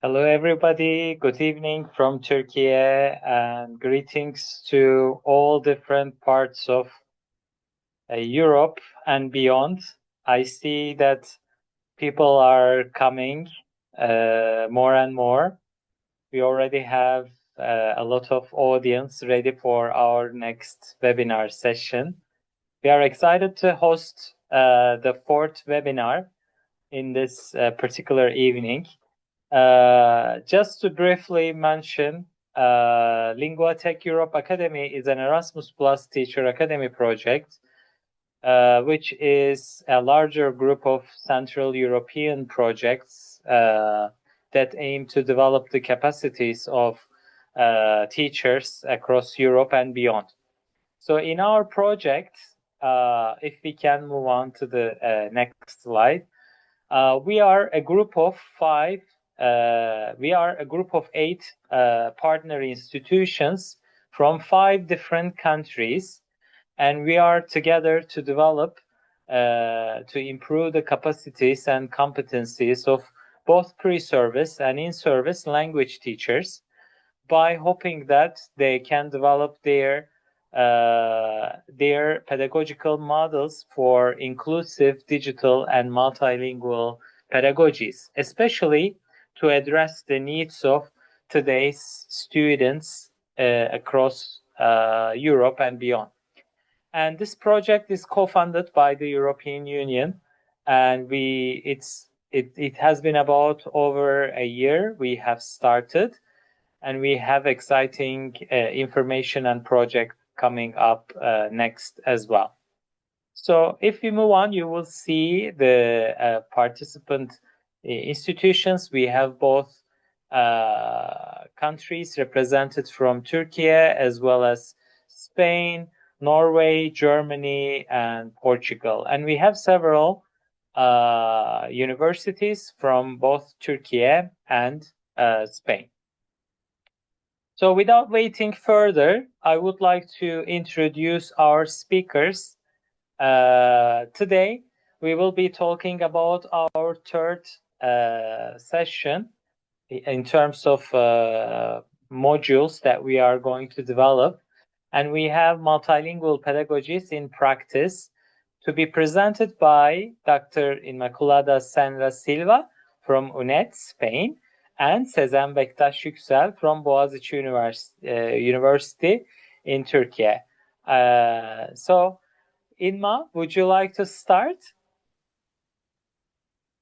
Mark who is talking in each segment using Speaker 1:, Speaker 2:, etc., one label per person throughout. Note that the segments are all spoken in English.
Speaker 1: Hello, everybody. Good evening from Turkey, and greetings to all different parts of Europe and beyond. I see that people are coming more and more. We already have a lot of audience ready for our next webinar session. We are excited to host the fourth webinar in this particular evening. Just to briefly mention, Linguatec Europe Academy is an Erasmus Plus Teacher Academy project, which is a larger group of Central European projects that aim to develop the capacities of teachers across Europe and beyond. So in our project, if we can move on to the next slide, we are a group of eight partner institutions from 5 different countries, and we are together to develop, to improve the capacities and competencies of both pre-service and in-service language teachers by hoping that they can develop their pedagogical models for inclusive digital and multilingual pedagogies, especially to address the needs of today's students across Europe and beyond. And this project is co-funded by the European Union, and it has been about over a year we have started, and we have exciting information and project coming up next as well. So if we move on, you will see the participant institutions. We have both countries represented from Turkey, as well as Spain, Norway, Germany, and Portugal. And we have several universities from both Turkey and Spain. So without waiting further, I would like to introduce our speakers. Today, we will be talking about our third session in terms of modules that we are going to develop. And we have multilingual pedagogies in practice to be presented by Dr. Inmaculada Senra-Silva from UNED, Spain, and Sezen Bektaş Yüksel from Boğaziçi University in Turkey. So, Inma, would you like to start?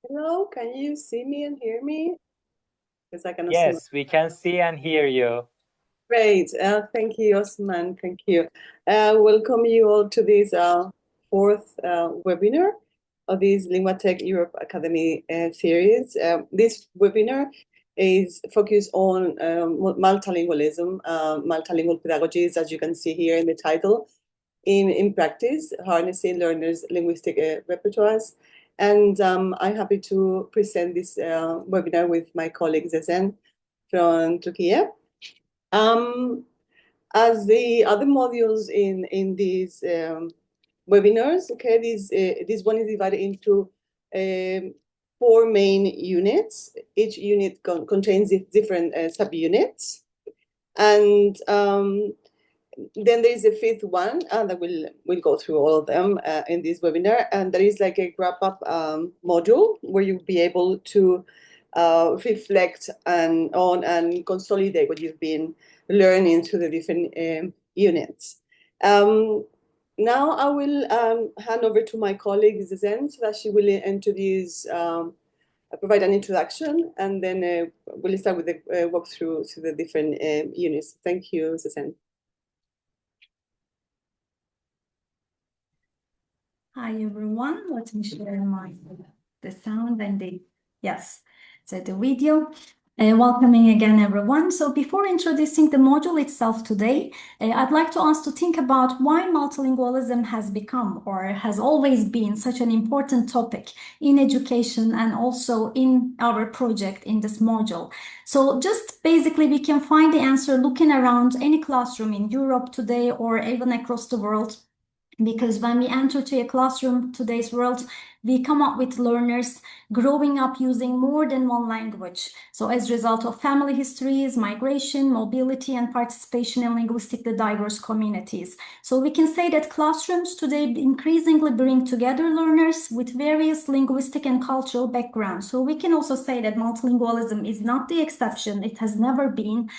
Speaker 2: Hello, can you see me and hear me?
Speaker 1: Yes, we can see and hear you.
Speaker 2: Great. Thank you, Osman. Thank you. Welcome you all to this fourth webinar of this Linguatec Europe Academy series. This webinar is focused on multilingualism, multilingual pedagogies, as you can see here in the title, in practice, harnessing learners' linguistic repertoires. And I'm happy to present this webinar with my colleague Sezen from Turkey. As the other modules in these webinars, okay, this one is divided into 4 main units. Each unit contains different subunits, and then there is a 5th one that we'll go through all of them in this webinar, and there is like a wrap-up module where you'll be able to reflect on and consolidate what you've been learning through the different units. Now I will hand over to my colleague Sezen so that she will introduce, provide an introduction, and then we'll start with the walkthrough to the different units. Thank you, Sezen.
Speaker 3: Hi everyone, let me share the sound and the video. Welcoming again everyone. So before introducing the module itself today, I'd like to ask to think about why multilingualism has become or has always been such an important topic in education and also in our project in this module. So just basically we can find the answer looking around any classroom in Europe today or even across the world. Because when we enter to a classroom today's world, we come up with learners growing up using more than one language. So as a result of family histories, migration, mobility, and participation in linguistically diverse communities. So we can say that classrooms today increasingly bring together learners with various linguistic and cultural backgrounds. So we can also say that multilingualism is not the exception. It has never been.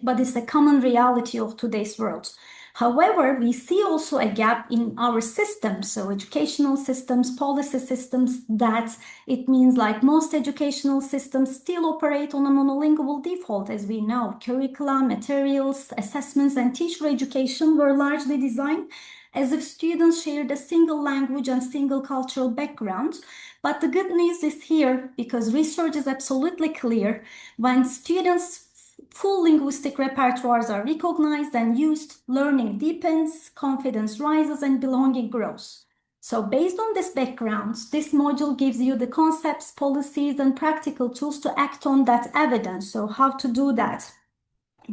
Speaker 3: But it's a common reality of today's world. However, we see also a gap in our systems, so educational systems, policy systems, that it means like most educational systems still operate on a monolingual default, as we know. Curricula, materials, assessments, and teacher education were largely designed as if students shared a single language and single cultural background. But the good news is here, because research is absolutely clear, when students' full linguistic repertoires are recognized and used, learning deepens, confidence rises, and belonging grows. So based on this background, this module gives you the concepts, policies, and practical tools to act on that evidence. So how to do that?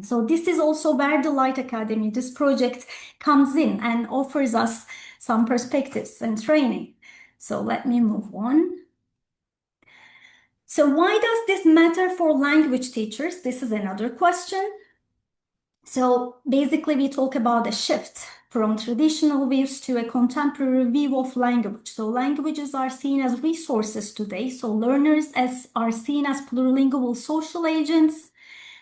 Speaker 3: So this is also where the LiTE Academy, this project, comes in and offers us some perspectives and training. So let me move on. So why does this matter for language teachers? This is another question. So basically we talk about a shift from traditional views to a contemporary view of language. So languages are seen as resources today. So learners are seen as plurilingual social agents,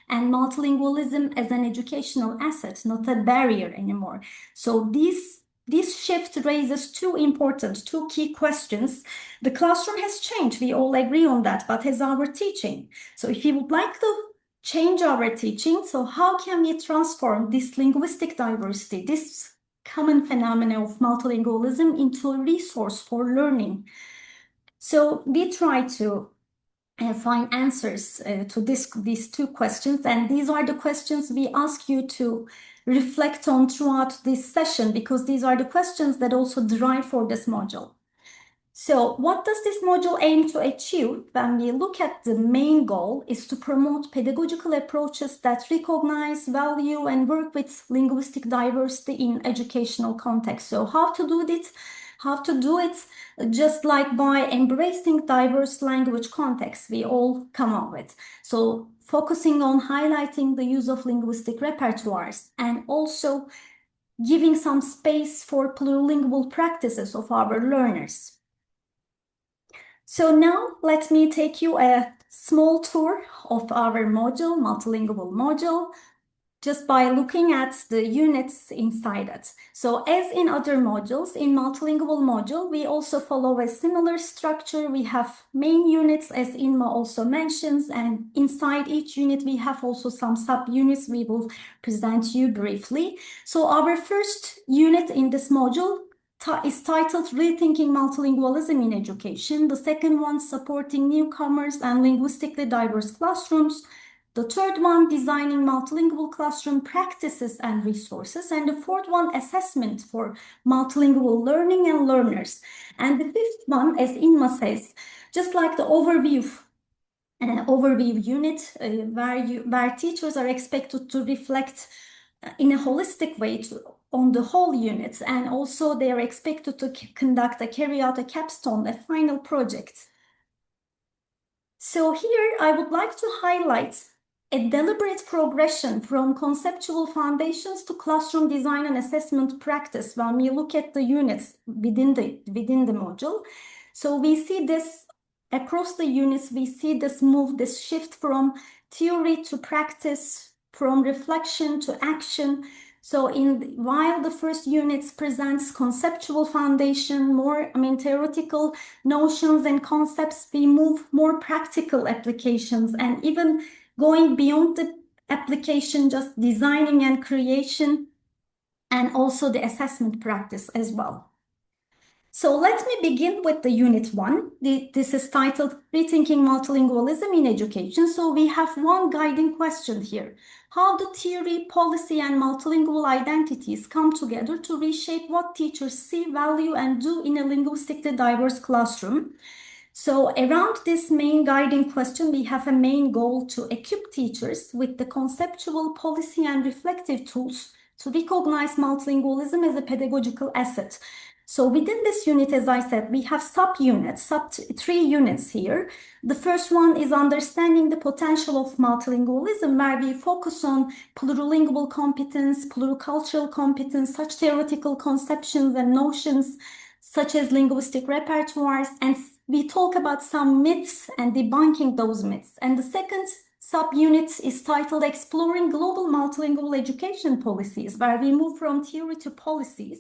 Speaker 3: and multilingualism as an educational asset, not a barrier anymore. So this shift raises two key questions. The classroom has changed, we all agree on that, but has our teaching? So if you would like to change our teaching, so how can we transform this linguistic diversity, this common phenomenon of multilingualism, into a resource for learning? So we try to find answers to these two questions, and these are the questions we ask you to reflect on throughout this session, because these are the questions that also drive for this module. So what does this module aim to achieve? When we look at the main goal is to promote pedagogical approaches that recognize, value, and work with linguistic diversity in educational context. So how to do this? How to do it? Just like by embracing diverse language contexts we all come up with. So focusing on highlighting the use of linguistic repertoires, and also giving some space for plurilingual practices of our learners. So now let me take you a small tour of our module, multilingual module, just by looking at the units inside it. So as in other modules, in multilingual module, we also follow a similar structure. We have main units, as Inma also mentions, and inside each unit, we have also some subunits we will present you briefly. So our first unit in this module is titled Rethinking Multilingualism in Education. The second one, Supporting Newcomers and Linguistically Diverse Classrooms. The third one, Designing Multilingual Classroom Practices and Resources. And the fourth one, Assessment for Multilingual Learning and Learners. And the fifth one, as Inma says, just like the overview unit, where teachers are expected to reflect in a holistic way on the whole unit, and also they are expected to carry out a capstone, a final project. So here I would like to highlight a deliberate progression from conceptual foundations to classroom design and assessment practice when we look at the units within the module. So we see this across the units, we see this move, this shift from theory to practice, from reflection to action. So while the first units presents conceptual foundation, more theoretical notions and concepts, we move more practical applications, and even going beyond the application, just designing and creation, and also the assessment practice as well. So let me begin with the unit 1. This is titled Rethinking Multilingualism in Education. So we have one guiding question here. How do theory, policy, and multilingual identities come together to reshape what teachers see, value, and do in a linguistically diverse classroom? So around this main guiding question, we have a main goal to equip teachers with the conceptual, policy, and reflective tools to recognize multilingualism as a pedagogical asset. So within this unit, as I said, we have sub-units, three units here. The first one is understanding the potential of multilingualism, where we focus on plurilingual competence, pluricultural competence, such theoretical conceptions and notions such as linguistic repertoires, and we talk about some myths and debunking those myths. And the second subunit is titled Exploring Global Multilingual Education Policies, where we move from theory to policies.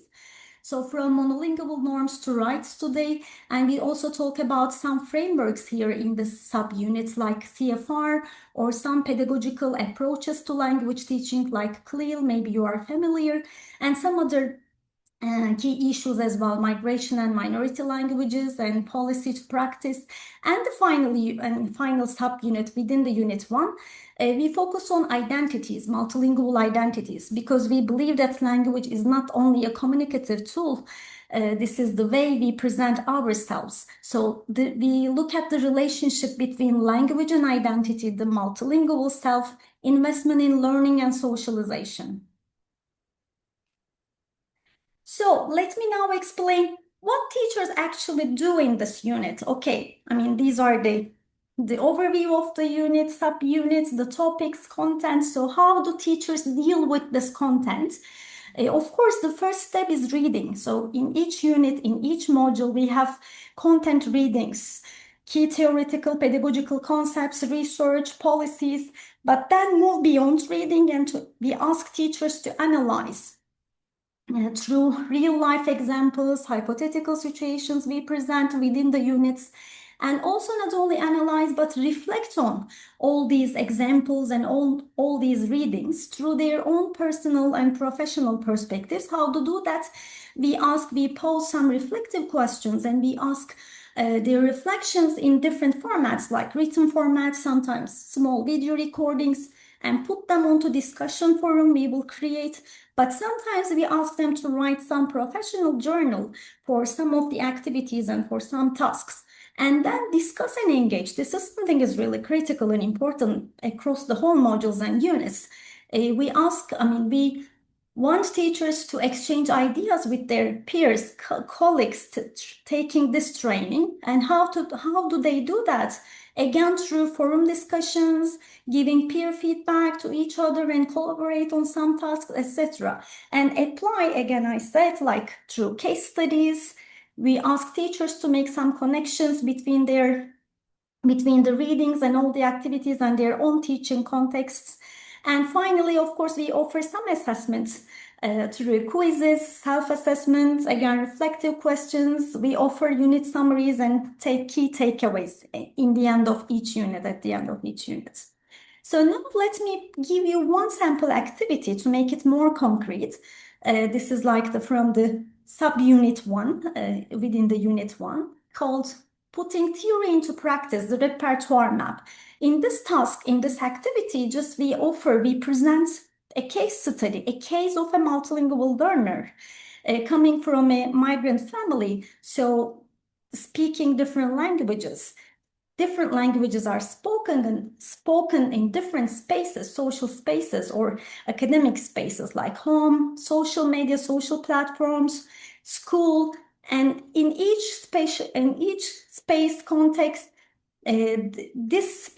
Speaker 3: So from monolingual norms to rights today, and we also talk about some frameworks here in this subunit like CFR or some pedagogical approaches to language teaching like CLIL, maybe you are familiar, and some other key issues as well, migration and minority languages and policy to practice. And the final subunit within the unit 1, we focus on identities, multilingual identities, because we believe that language is not only a communicative tool, this is the way we present ourselves. So we look at the relationship between language and identity, the multilingual self, investment in learning and socialization. So let me now explain what teachers actually do in this unit. Okay, I mean, these are the overview of the unit, subunits, the topics, content. So how do teachers deal with this content? Of course, the first step is reading. So in each unit, in each module, we have content readings, key theoretical pedagogical concepts, research, policies, but then move beyond reading and we ask teachers to analyze. Through real-life examples, hypothetical situations we present within the units, and also not only analyze but reflect on all these examples and all these readings through their own personal and professional perspectives. How to do that? We pose some reflective questions and we ask their reflections in different formats like written formats, sometimes small video recordings, and put them onto discussion forum we will create. But sometimes we ask them to write some professional journal for some of the activities and for some tasks, and then discuss and engage. This is something is really critical and important across the whole modules and units. We want teachers to exchange ideas with their peers, colleagues, taking this training. And how do they do that? Again, through forum discussions, giving peer feedback to each other and collaborate on some tasks, etc. And apply, again, I said, like through case studies. We ask teachers to make some connections between the readings and all the activities and their own teaching contexts. And finally, of course, we offer some assessments through quizzes, self-assessments, again, reflective questions. We offer unit summaries and key takeaways in the end of each unit, at the end of each unit. So now let me give you one sample activity to make it more concrete. This is like from the subunit 1 within the unit 1 called Putting Theory into Practice, the Repertoire Map. In this task, in this activity, we present a case study, a case of a multilingual learner coming from a migrant family, so speaking different languages. Different languages are spoken in different spaces, social spaces or academic spaces like home, social media, social platforms, school, and in each space context, this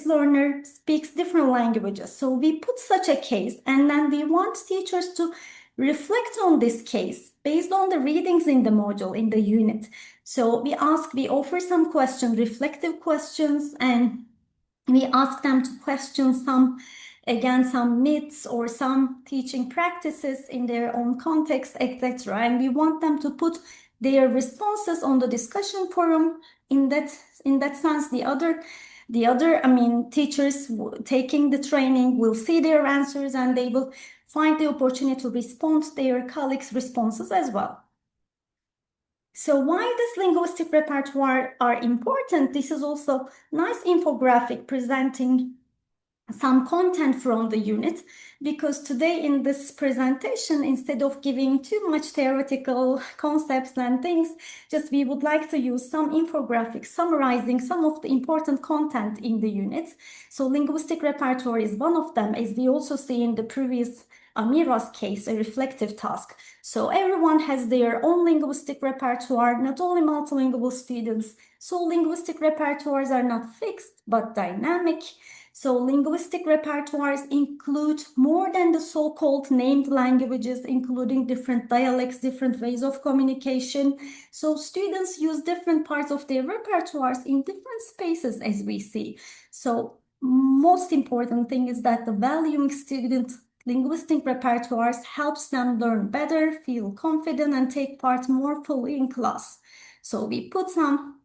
Speaker 3: learner speaks different languages. So we put such a case, and then we want teachers to reflect on this case based on the readings in the module, in the unit. So we offer some questions, reflective questions, and we ask them to question some myths or some teaching practices in their own context, etc. And we want them to put their responses on the discussion forum. In that sense, the other teachers taking the training will see their answers and they will find the opportunity to respond to their colleagues' responses as well. So why this linguistic repertoire are important? This is also nice infographic presenting some content from the unit, because today in this presentation, instead of giving too much theoretical concepts and things, we would like to use some infographics summarizing some of the important content in the unit. So linguistic repertoire is one of them, as we also see in the previous Amira's case, a reflective task. So everyone has their own linguistic repertoire, not only multilingual students. So linguistic repertoires are not fixed, but dynamic. So linguistic repertoires include more than the so-called named languages, including different dialects, different ways of communication. So students use different parts of their repertoires in different spaces, as we see. So most important thing is that the valuing student linguistic repertoires helps them learn better, feel confident, and take part more fully in class. So we put some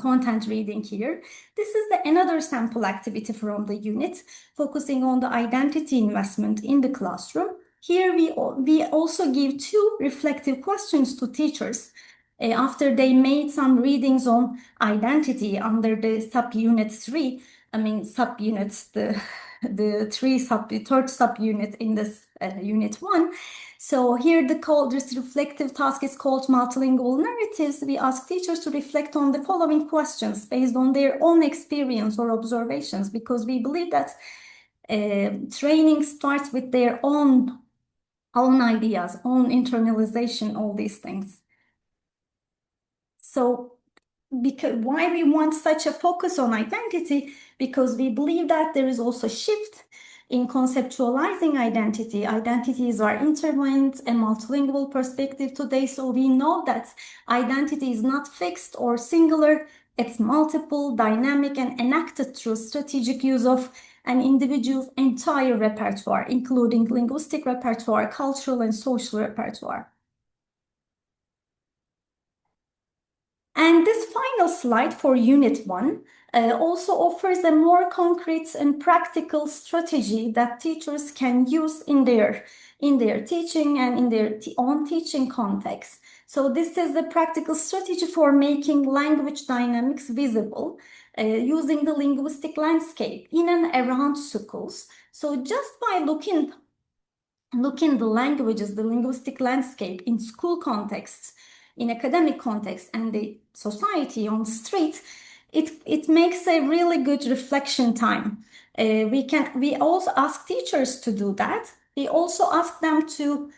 Speaker 3: content reading here. This is another sample activity from the unit, focusing on the identity investment in the classroom. Here we also give 2 reflective questions to teachers after they made some readings on identity under the subunit 3. I mean subunits, the third subunit in this unit 1. So here this reflective task is called multilingual narratives. We ask teachers to reflect on the following questions based on their own experience or observations, because we believe that training starts with their own ideas, own internalization, all these things. So why we want such a focus on identity? Because we believe that there is also a shift in conceptualizing identity. Identities are intertwined, a multilingual perspective today. So we know that identity is not fixed or singular. It's multiple, dynamic, and enacted through strategic use of an individual's entire repertoire, including linguistic repertoire, cultural and social repertoire. And this final slide for Unit 1 also offers a more concrete and practical strategy that teachers can use in their teaching and in their own teaching context. So this is a practical strategy for making language dynamics visible using the linguistic landscape in and around schools. So just by looking the languages, the linguistic landscape in school contexts, in academic context, and the society on street, it makes a really good reflection time. We also ask teachers to do that. We also ask them to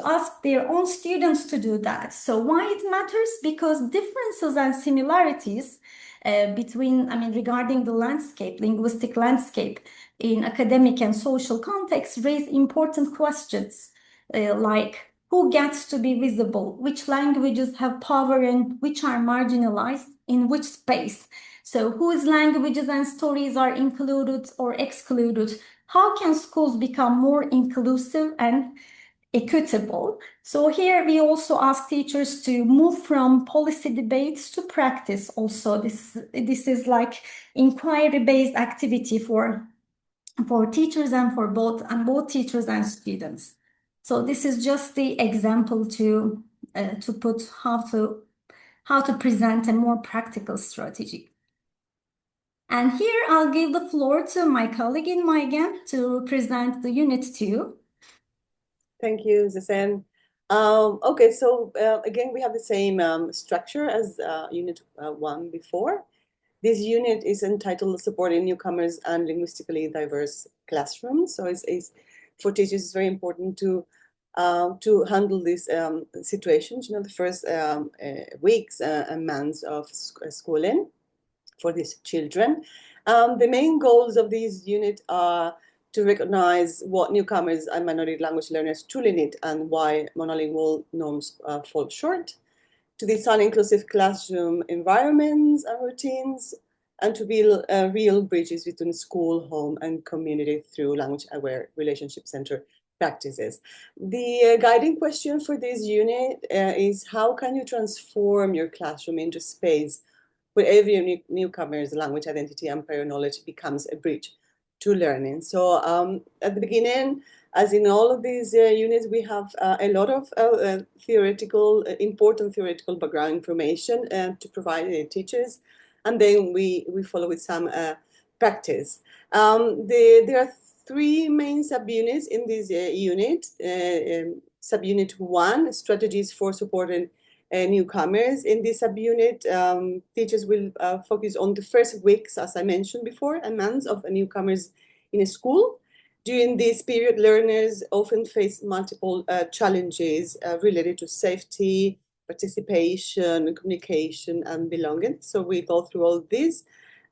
Speaker 3: ask their own students to do that. So why it matters? Because differences and similarities regarding the landscape, linguistic landscape in academic and social contexts raise important questions like who gets to be visible, which languages have power and which are marginalized in which space. So whose languages and stories are included or excluded? How can schools become more inclusive and equitable? So here we also ask teachers to move from policy debates to practice. Also, this is like inquiry-based activity for teachers and for both teachers and students. So this is just the example to put how to present a more practical strategy. And here I'll give the floor to my colleague Inmaculada to present the Unit 2.
Speaker 2: Thank you, Sezen. Okay, so again, we have the same structure as Unit 1 before. This unit is entitled Supporting Newcomers and Linguistically Diverse Classrooms. So it's for teachers, it's very important to handle these situations, the first weeks and months of schooling for these children. The main goals of this unit are to recognize what newcomers and minority language learners truly need and why monolingual norms fall short, to design inclusive classroom environments and routines, and to build real bridges between school, home, and community through language-aware relationship-centered practices. The guiding question for this unit is how can you transform your classroom into space where every newcomer's language identity and prior knowledge becomes a bridge to learning. So at the beginning, as in all of these units, we have a lot of important theoretical background information to provide teachers, and then we follow with some practice. There are 3 main subunits in this unit. Subunit 1, strategies for supporting newcomers. In this subunit, teachers will focus on the first weeks, as I mentioned before, and months of newcomers in a school. During this period, learners often face multiple challenges related to safety, participation, communication, and belonging. So we go through all this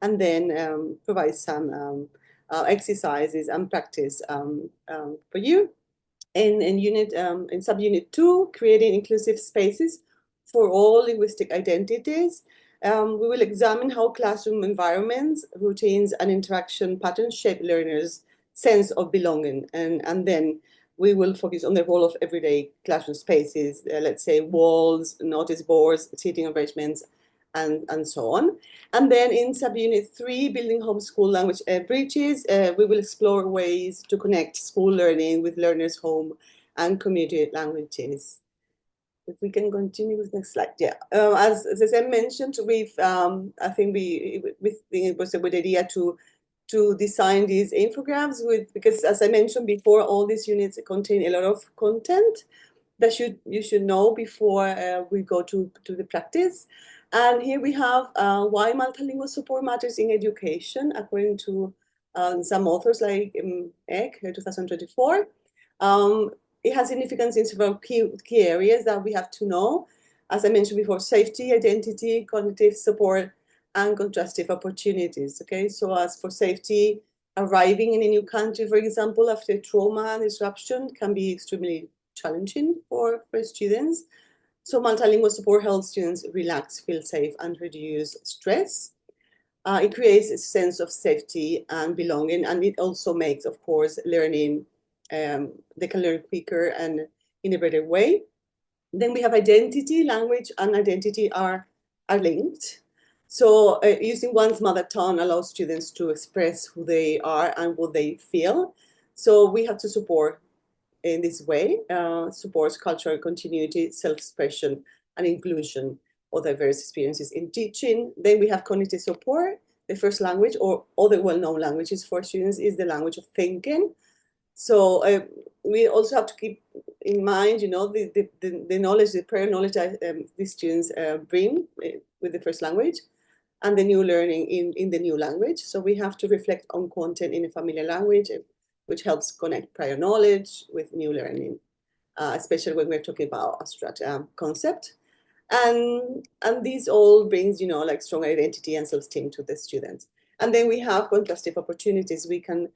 Speaker 2: and then provide some exercises and practice for you. In subunit 2, creating inclusive spaces for all linguistic identities. We will examine how classroom environments, routines, and interaction patterns shape learners' sense of belonging. And then we will focus on the role of everyday classroom spaces, let's say walls, notice boards, seating arrangements, and so on. And then in subunit 3, building homeschool language bridges, we will explore ways to connect school learning with learners' home and community languages. If we can continue with the next slide. Yeah, as I mentioned, we've I think it was a good idea to design these infograms because as I mentioned before, all these units contain a lot of content that you should know before we go to the practice. And here we have why multilingual support matters in education, according to some authors like Ek, 2024. It has significance in several key areas that we have to know. As I mentioned before, safety, identity, cognitive support, and contrastive opportunities. Okay, so as for safety, arriving in a new country, for example, after trauma and disruption can be extremely challenging for students. So multilingual support helps students relax, feel safe, and reduce stress. It creates a sense of safety and belonging, and it also makes, of course, learning, they can learn quicker and in a better way. Then we have identity. Language and identity are linked. So using one's mother tongue allows students to express who they are and what they feel. So we have to support in this way, supports cultural continuity, self-expression, and inclusion of diverse experiences in teaching. Then we have cognitive support. The first language, or other well-known languages for students, is the language of thinking. So we also have to keep in mind, you know, the knowledge, the prior knowledge that these students bring with the first language, and the new learning in the new language. So we have to reflect on content in a familiar language, which helps connect prior knowledge with new learning, especially when we're talking about abstract concept. And this all brings, you know, like strong identity and self-esteem to the students. And then we have contrastive opportunities. We can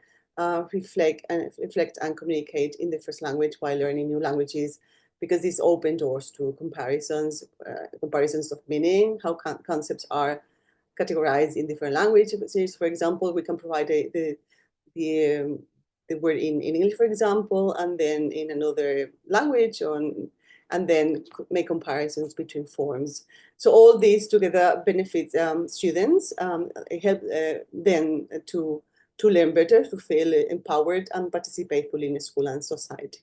Speaker 2: reflect and communicate in the first language while learning new languages, because these open doors to comparisons of meaning, how concepts are categorized in different languages. For example, we can provide the word in English, for example, and then in another language, and then make comparisons between forms. So all these together benefit students, help them to learn better, to feel empowered and participate fully in school and society.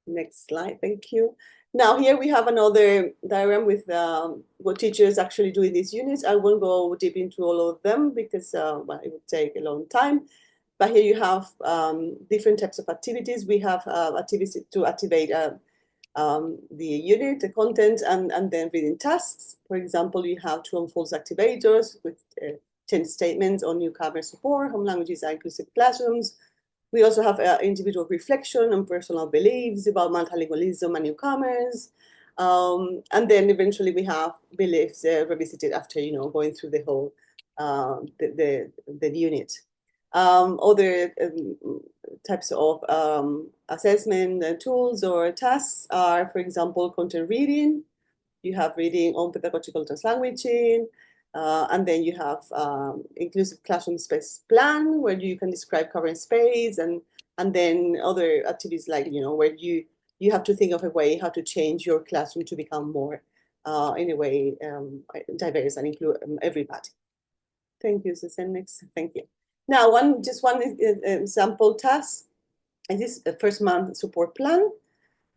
Speaker 2: Next slide, thank you. Now here we have another diagram with what teachers actually do in these units. I won't go deep into all of them because well, it would take a long time. But here you have different types of activities. We have activities to activate the unit, the content, and then reading tasks. For example, you have true and false activators with 10 statements on newcomer support, home languages, and inclusive classrooms. We also have individual reflection on personal beliefs about multilingualism and newcomers. And then eventually we have beliefs revisited after, you know, going through the whole, the unit. Other types of assessment tools or tasks are, for example, content reading. You have reading on pedagogical translanguaging, and then you have inclusive classroom space plan, where you can describe current space, and then other activities like, you know, where you have to think of a way how to change your classroom to become more, in a way, diverse and include everybody. Thank you, Sezen. Next, thank you. Now, just one example task is this first month support plan,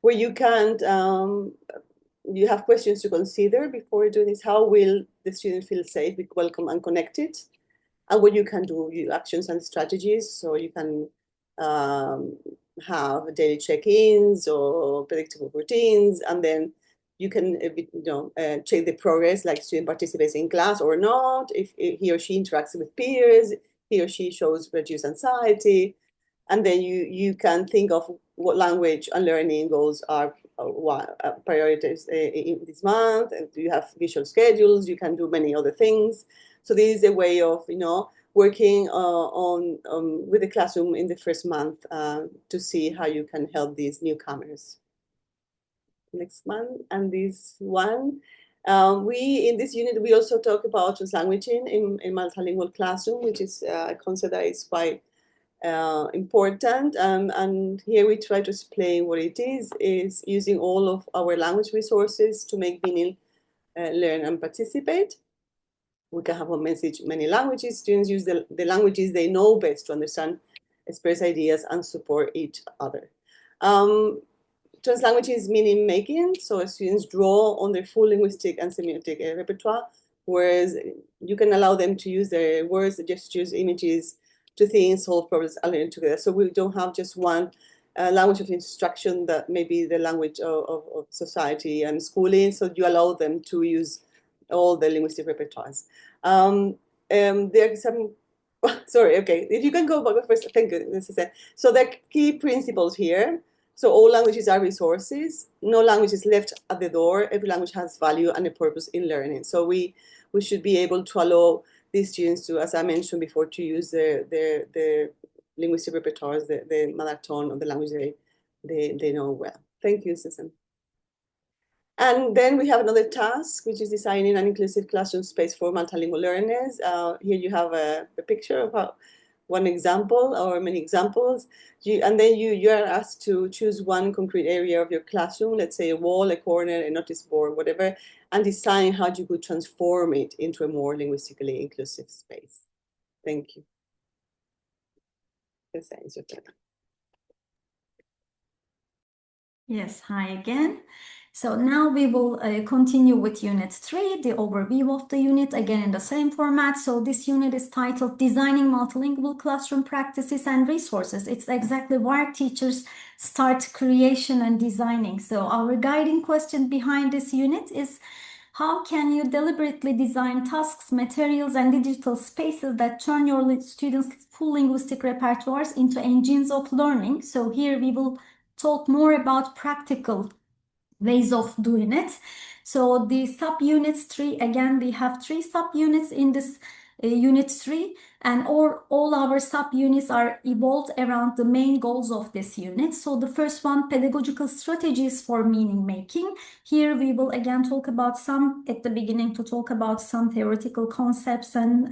Speaker 2: where you can, you have questions to consider before doing this. How will the student feel safe, welcome, and connected? And what you can do, actions and strategies. So you can have daily check-ins or predictable routines, and then you can check the progress, like student participates in class or not, if he or she interacts with peers, he or she shows reduced anxiety, And then you can think of what language and learning goals are prioritized in this month, and you have visual schedules, you can do many other things. So this is a way of, working with the classroom in the first month to see how you can help these newcomers. Next one, and this one. In this unit, we also talk about translanguaging in multilingual classroom, which is a concept that is quite important. And here we try to explain what it is using all of our language resources to make meaning learn and participate. We can have a message many languages. Students use the languages they know best to understand, express ideas, and support each other. Translanguaging is meaning making, so students draw on their full linguistic and semiotic repertoire, whereas you can allow them to use their words, gestures, images to think, solve problems, and learn together. So we don't have just one language of instruction that may be the language of society and schooling, so you allow them to use all the linguistic repertoires. There are some, sorry, okay, if you can go back first, thank you. So the key principles here. So all languages are resources. No language is left at the door. Every language has value and a purpose in learning. So we should be able to allow these students to, as I mentioned before, to use the linguistic repertoires, the mother tongue of the language they know well. Thank you, Sezen. And then we have another task, which is designing an inclusive classroom space for multilingual learners. Here you have a picture of one example or many examples. And then you are asked to choose one concrete area of your classroom, let's say a wall, a corner, a notice board, whatever, and design how you could transform it into a more linguistically inclusive space. Thank you. It's your turn.
Speaker 3: Yes, hi again. So now we will continue with Unit 3, the overview of the unit, again in the same format. So this unit is titled Designing Multilingual Classroom Practices and Resources. It's exactly where teachers start creation and designing. So our guiding question behind this unit is, how can you deliberately design tasks, materials, and digital spaces that turn your students' full linguistic repertoires into engines of learning? So here we will talk more about practical ways of doing it. So the subunits 3, again, we have 3 subunits in this unit 3, and all our subunits are evolved around the main goals of this unit. So the first one, pedagogical strategies for meaning making. Here we will again talk about at the beginning, to talk about some theoretical concepts and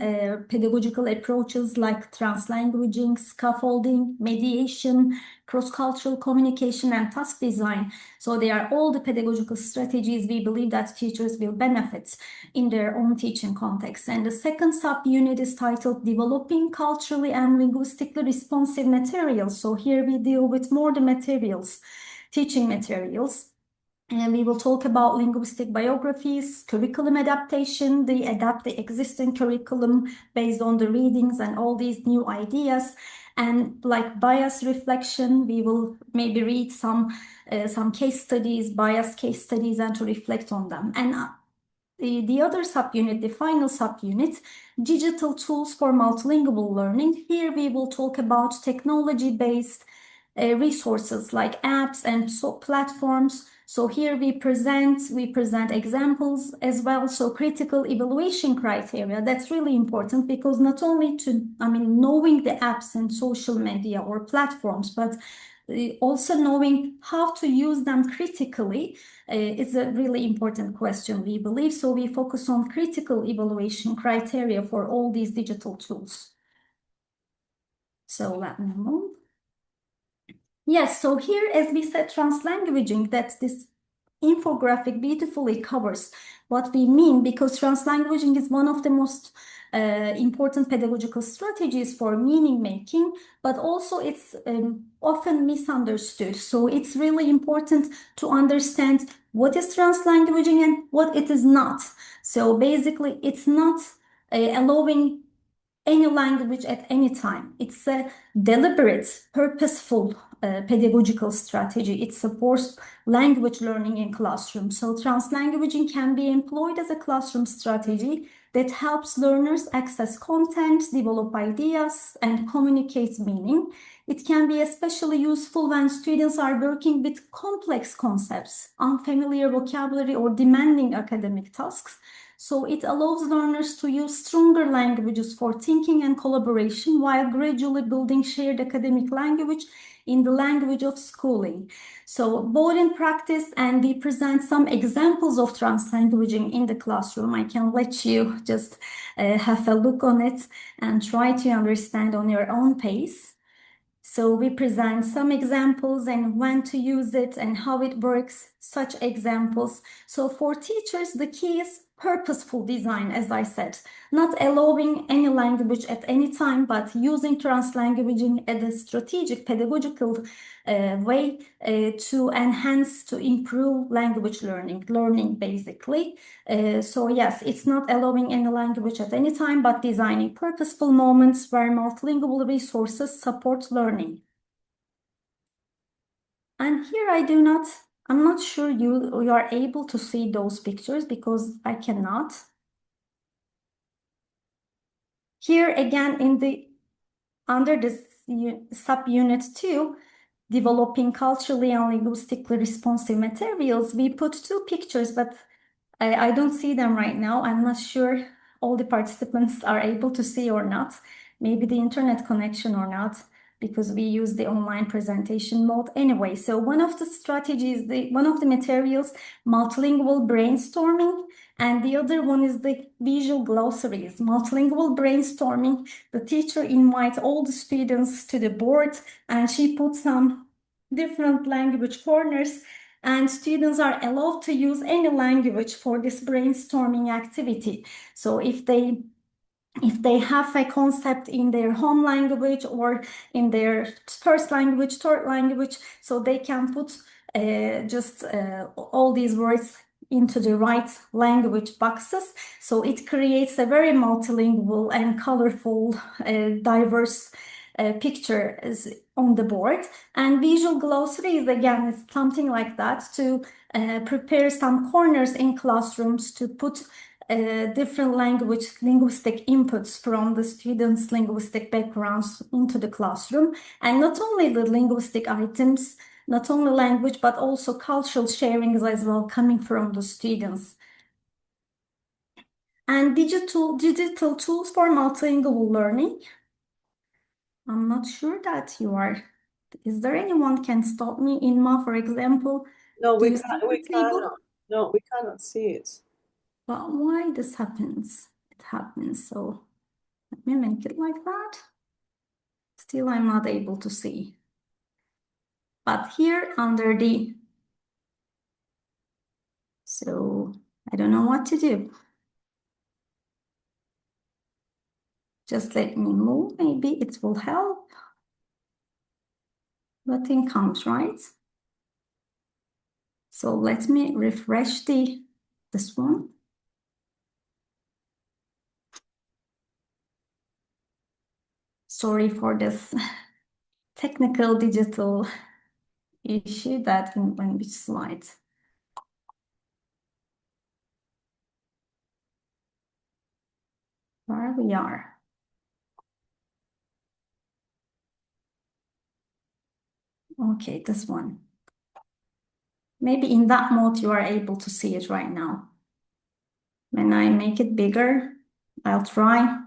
Speaker 3: pedagogical approaches like translanguaging, scaffolding, mediation, cross-cultural communication, and task design. So they are all the pedagogical strategies we believe that teachers will benefit in their own teaching context. And the second subunit is titled Developing Culturally and Linguistically Responsive Materials. So here we deal with more the materials, teaching materials. And we will talk about linguistic biographies, curriculum adaptation, adapt the existing curriculum based on the readings and all these new ideas. And like bias reflection, we will maybe read some case studies, bias case studies, and to reflect on them. And the other subunit, the final subunit, digital tools for multilingual learning. Here we will talk about technology-based resources like apps and platforms. So here we present examples as well. So critical evaluation criteria, that's really important, because not only knowing the apps and social media or platforms, but also knowing how to use them critically is a really important question, we believe. So we focus on critical evaluation criteria for all these digital tools. So let me move. Yes, so here, as we said, translanguaging, that this infographic beautifully covers what we mean, because translanguaging is one of the most important pedagogical strategies for meaning making, but also it's often misunderstood. So it's really important to understand what is translanguaging and what it is not. So basically, it's not allowing any language at any time. It's a deliberate, purposeful pedagogical strategy. It supports language learning in classrooms. So translanguaging can be employed as a classroom strategy that helps learners access content, develop ideas, and communicate meaning. It can be especially useful when students are working with complex concepts, unfamiliar vocabulary, or demanding academic tasks. So it allows learners to use stronger languages for thinking and collaboration while gradually building shared academic language in the language of schooling. So both in practice, and we present some examples of translanguaging in the classroom. I can let you just have a look on it and try to understand on your own pace. So we present some examples and when to use it and how it works, such examples. So for teachers, the key is purposeful design, as I said, not allowing any language at any time, but using translanguaging as a strategic pedagogical way to enhance, to improve language learning basically. So yes, it's not allowing any language at any time, but designing purposeful moments where multilingual resources support learning. And here I'm not sure you are able to see those pictures because I cannot. Here again under this subunit 2, developing culturally and linguistically responsive materials, we put 2 pictures, but I don't see them right now. I'm not sure all the participants are able to see or not. Maybe the internet connection or not, because we use the online presentation mode anyway. So one of the strategies, one of the materials, multilingual brainstorming, and the other one is the visual glossaries. Multilingual brainstorming, the teacher invites all the students to the board and she puts some different language corners, and students are allowed to use any language for this brainstorming activity. So if they have a concept in their home language or in their first language, third language, so they can put just all these words into the right language boxes. So it creates a very multilingual and colorful, diverse picture on the board. And visual glossaries, again, is something like that to prepare some corners in classrooms to put different linguistic inputs from the students' linguistic backgrounds into the classroom. And not only the linguistic items, not only language, but also cultural sharings as well coming from the students. And digital tools for multilingual learning. I'm not sure that you are. Is there anyone can stop me? Inma, for example.
Speaker 2: No, we cannot. No, we cannot see it.
Speaker 3: But why this happens? It happens. So let me make it like that. Still, I'm not able to see. But here under the, so I don't know what to do. Just let me move. Maybe it will help. Nothing comes, right? So let me refresh this one. Sorry for this technical digital issue that in which slide. Where we are. Okay, this one. Maybe in that mode you are able to see it right now. When I make it bigger, I'll try.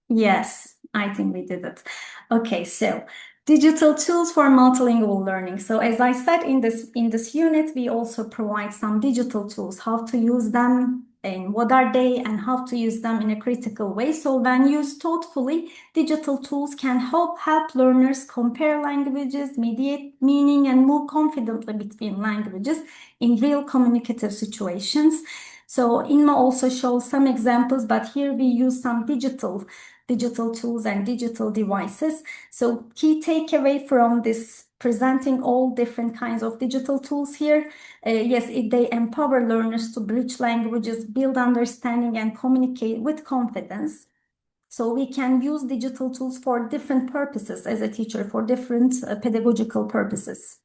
Speaker 3: Yes, I think we did it. Okay, so digital tools for multilingual learning. So as I said in this unit, we also provide some digital tools, how to use them and what are they and how to use them in a critical way. So when used thoughtfully, digital tools can help learners compare languages, mediate meaning, and move confidently between languages in real communicative situations. So Inma also shows some examples, but here we use some digital tools and digital devices. So key takeaway from this presenting all different kinds of digital tools here. Yes, they empower learners to bridge languages, build understanding, and communicate with confidence. So we can use digital tools for different purposes as a teacher, for different pedagogical purposes.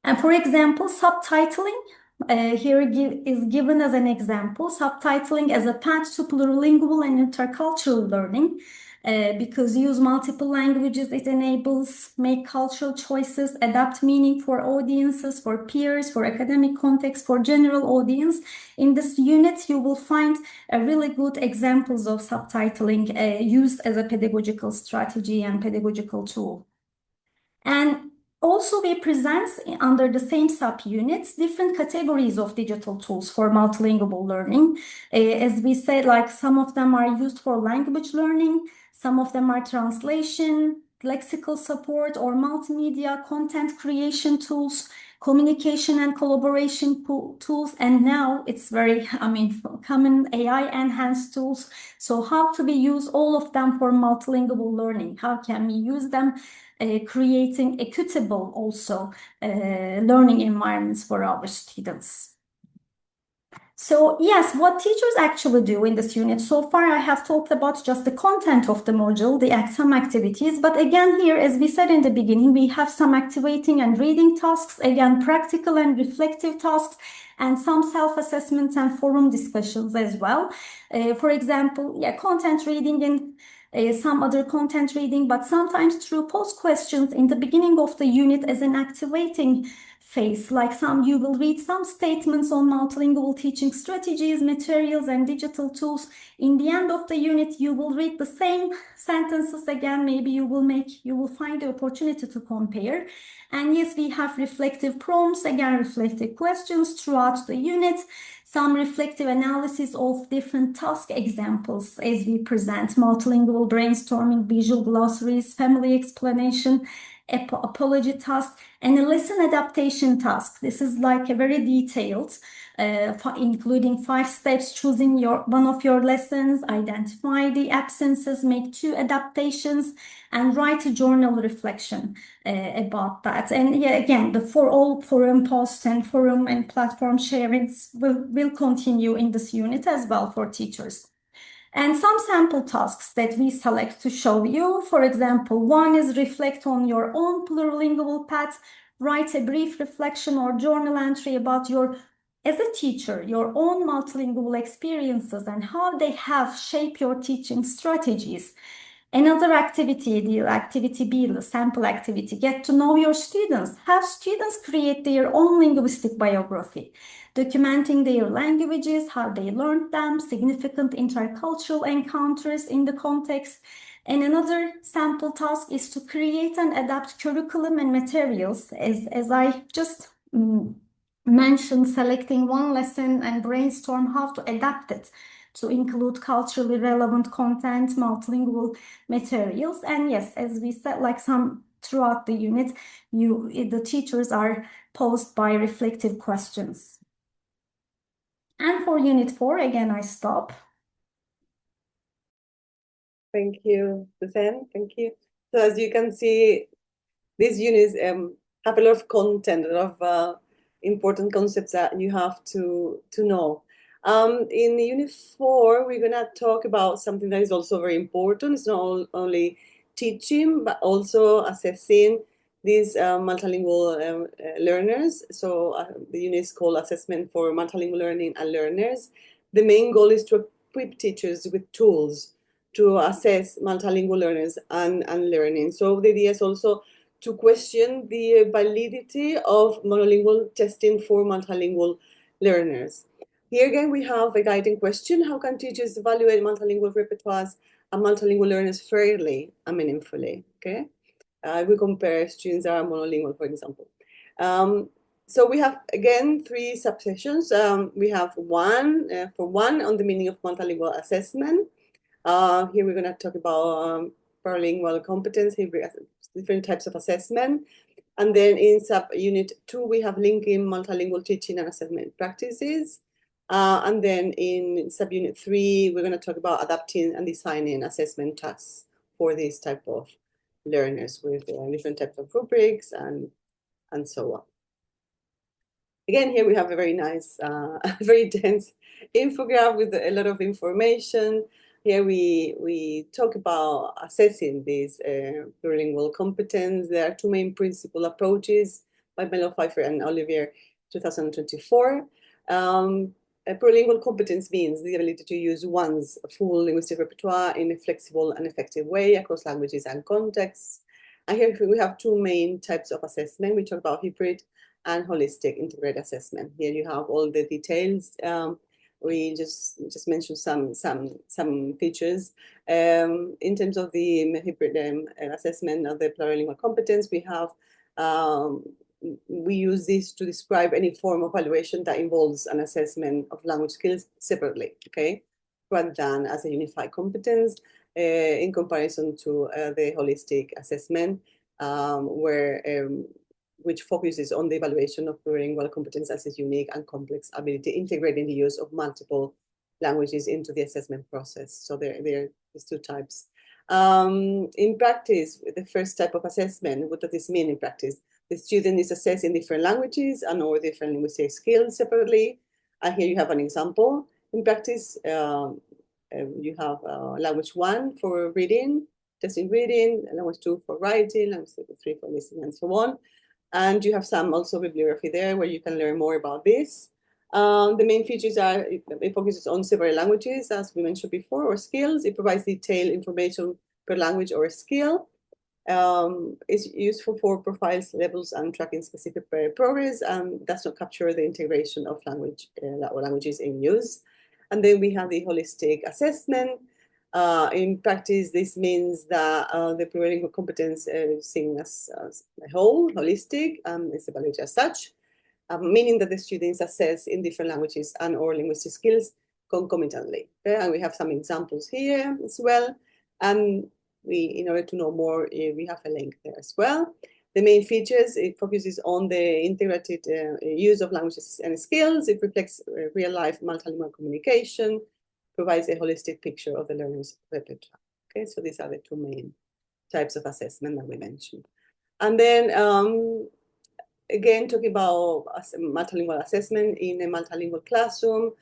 Speaker 3: And for example, subtitling. here is given as an example, subtitling as a path to plurilingual and intercultural learning. Because use multiple languages, it enables make cultural choices, adapt meaning for audiences, for peers, for academic context, for general audience. In this unit, you will find really good examples of subtitling used as a pedagogical strategy and pedagogical tool. And also, we present under the same subunits different categories of digital tools for multilingual learning. As we said, like some of them are used for language learning, some of them are translation, lexical support, or multimedia content creation tools, communication and collaboration tools, and now it's very, common AI-enhanced tools. So how do we use all of them for multilingual learning? How can we use them? Creating equitable also learning environments for our students. So yes, what teachers actually do in this unit. So far, I have talked about just the content of the module, some activities. But again, here, as we said in the beginning, we have some activating and reading tasks, again, practical and reflective tasks, and some self-assessment and forum discussions as well. For example, content reading and some other content reading, but sometimes through post questions in the beginning of the unit as an activating phase, like you will read some statements on multilingual teaching strategies, materials, and digital tools. In the end of the unit, you will read the same sentences again. Maybe you will find the opportunity to compare. And yes, we have reflective prompts, again, reflective questions throughout the unit. Some reflective analysis of different task examples as we present multilingual brainstorming, visual glossaries, family explanation, apology task, and a lesson adaptation task. This is like a very detailed, including 5 steps, choosing one of your lessons, identify the absences, make 2 adaptations, and write a journal reflection about that. And again, for all forum posts and forum and platform sharings will continue in this unit as well for teachers. And some sample tasks that we select to show you. For example, one is reflect on your own plurilingual path, write a brief reflection or journal entry about as a teacher, your own multilingual experiences and how they have shaped your teaching strategies. Another activity, the activity B, the sample activity, get to know your students. Have students create their own linguistic biography, documenting their languages, how they learned them, significant intercultural encounters in the context. And another sample task is to create and adapt curriculum and materials, as I just mentioned, selecting one lesson and brainstorm how to adapt it to include culturally relevant content, multilingual materials. And yes, as we said, like some throughout the unit, the teachers are posed by reflective questions. And for Unit 4, again, I stop.
Speaker 2: Thank you, Sezen. Thank you. So as you can see, these units have a lot of content, a lot of important concepts that you have to know. In Unit 4, we're gonna talk about something that is also very important. It's not only teaching, but also assessing these multilingual learners. So the unit is called Assessment for Multilingual Learning and Learners. The main goal is to equip teachers with tools to assess multilingual learners and learning. So the idea is also to question the validity of monolingual testing for multilingual learners. Here again, we have a guiding question. How can teachers evaluate multilingual repertoires and multilingual learners fairly and meaningfully? Okay, we compare students that are monolingual, for example. So we have, again, 3 subsections. We have one on the meaning of multilingual assessment. Here we're going to talk about paralingual competence, different types of assessment. And then in sub-unit 2, we have linking multilingual teaching and assessment practices. And then in sub-unit 3, we're going to talk about adapting and designing assessment tasks for this type of learners with different types of rubrics and so on. Again, here we have a very nice, very dense infographic with a lot of information. Here we talk about assessing this plurilingual competence. There are 2 main principal approaches by Melo Pfeiffer and Olivier 2024. A plurilingual competence means the ability to use one's full linguistic repertoire in a flexible and effective way across languages and contexts. And here we have two main types of assessment. We talk about hybrid and holistic integrated assessment. Here you have all the details. We just mentioned some features. In terms of the hybrid assessment of the plurilingual competence, we have we use this to describe any form of evaluation that involves an assessment of language skills separately, okay, rather than as a unified competence in comparison to the holistic assessment, which focuses on the evaluation of plurilingual competence as a unique and complex ability, integrating the use of multiple languages into the assessment process. So there are these two types. In practice, the first type of assessment, what does this mean in practice? The student is assessed in different languages and or different linguistic skills separately. And here you have an example. In practice, you have language 1 for reading, testing reading, language 2 for writing, language 3 for listening, and so on. And you have some also bibliography there where you can learn more about this. The main features are, it focuses on several languages, as we mentioned before, or skills. It provides detailed information per language or skill. It's useful for profiles, levels, and tracking specific progress, and does not capture the integration of language or languages in use. And then we have the holistic assessment. In practice, this means that the plurilingual competence is seen as a whole, holistic, and is evaluated as such, meaning that the students assess in different languages and or linguistic skills concomitantly. Okay? And we have some examples here as well. And in order to know more, we have a link there as well. The main features, it focuses on the integrated use of languages and skills. It reflects real-life multilingual communication, provides a holistic picture of the learner's repertoire. Okay, so these are the two main types of assessment that we mentioned. And then, again, talking about multilingual assessment in a multilingual classroom,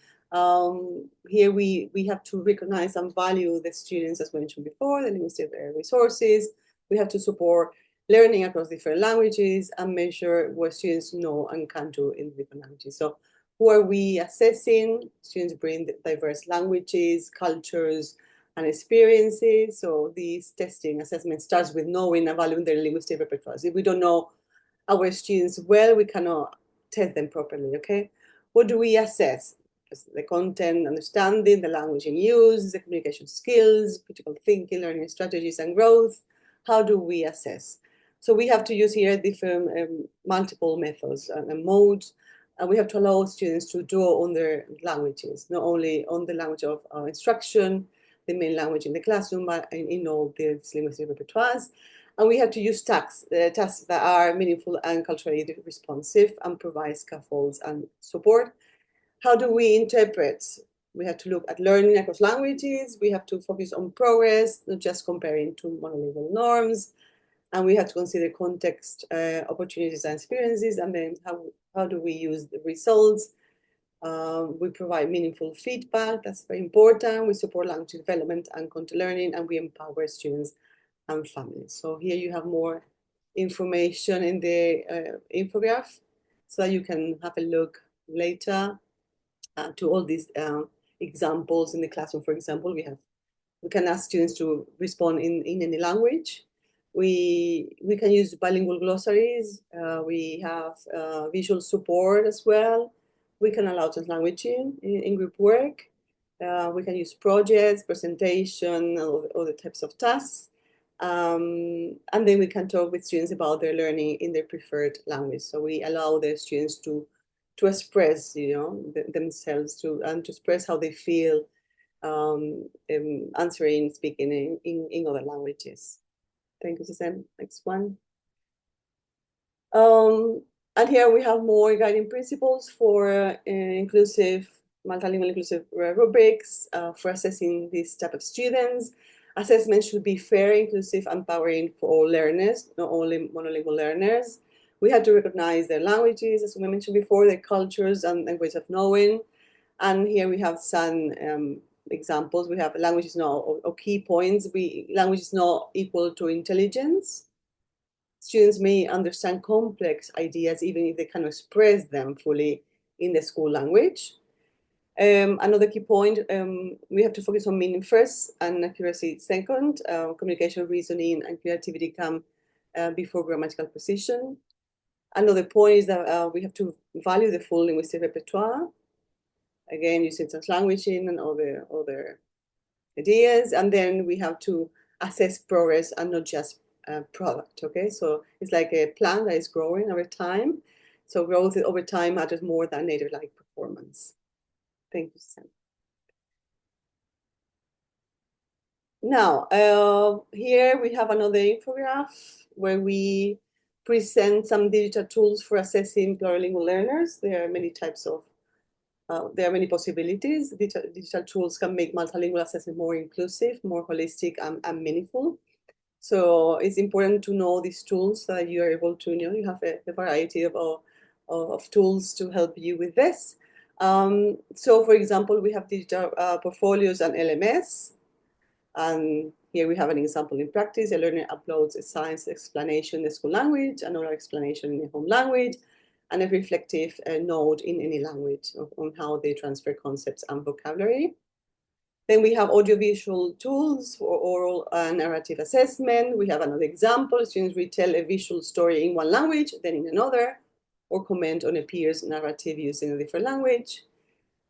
Speaker 2: here we have to recognize and value the students, as mentioned before, the linguistic resources. We have to support learning across different languages and measure what students know and can do in different languages. So who are we assessing? Students bring diverse languages, cultures, and experiences. So this testing assessment starts with knowing and valuing their linguistic repertoires. If we don't know our students well, we cannot test them properly, okay? What do we assess? The content, understanding, the language in use, the communication skills, critical thinking, learning strategies, and growth. How do we assess? So we have to use here different multiple methods and modes, and we have to allow students to draw on their languages, not only on the language of instruction, the main language in the classroom, but in all the linguistic repertoires. And we have to use tasks that are meaningful and culturally responsive and provide scaffolds and support. How do we interpret? We have to look at learning across languages. We have to focus on progress, not just comparing to monolingual norms. And we have to consider context, opportunities, and experiences. And then how do we use the results? We provide meaningful feedback. That's very important. We support language development and content learning, and we empower students and families. So here you have more information in the infograph so that you can have a look later to all these examples in the classroom. For example, we can ask students to respond in any language. We can use bilingual glossaries. We have visual support as well. We can allow translanguaging in group work. We can use projects, presentation, other types of tasks. And then we can talk with students about their learning in their preferred language. So we allow the students to express, themselves, to express how they feel answering, speaking in other languages. Thank you, Sezen. Next one. And here we have more guiding principles for multilingual inclusive rubrics for assessing this type of students. Assessment should be fair, inclusive, and empowering for all learners, not only monolingual learners. We have to recognize their languages, as we mentioned before, their cultures and ways of knowing. And here we have some examples. We have language is not, or key points. Language is not equal to intelligence. students may understand complex ideas even if they cannot express them fully in the school language. Another key point, we have to focus on meaning first and accuracy second. Communication, reasoning, and creativity come before grammatical precision. Another point is that we have to value the full linguistic repertoire, again, using translanguaging and other ideas. And then we have to assess progress and not just product, okay? So it's like a plant that is growing over time. So growth over time matters more than native-like performance. Thank you, Sezen. Now, here we have another infograph where we present some digital tools for assessing plurilingual learners. There are many types of, there are many possibilities. Digital tools can make multilingual assessment more inclusive, more holistic, and meaningful. So it's important to know these tools so that you are able to, you have a variety of tools to help you with this. So for example, we have digital portfolios and LMS. And here we have an example in practice. A learner uploads a science explanation in the school language, an oral explanation in the home language, and a reflective note in any language on how they transfer concepts and vocabulary. Then we have audiovisual tools for oral and narrative assessment. We have another example. Students retell a visual story in one language, then in another, or comment on a peer's narrative using a different language.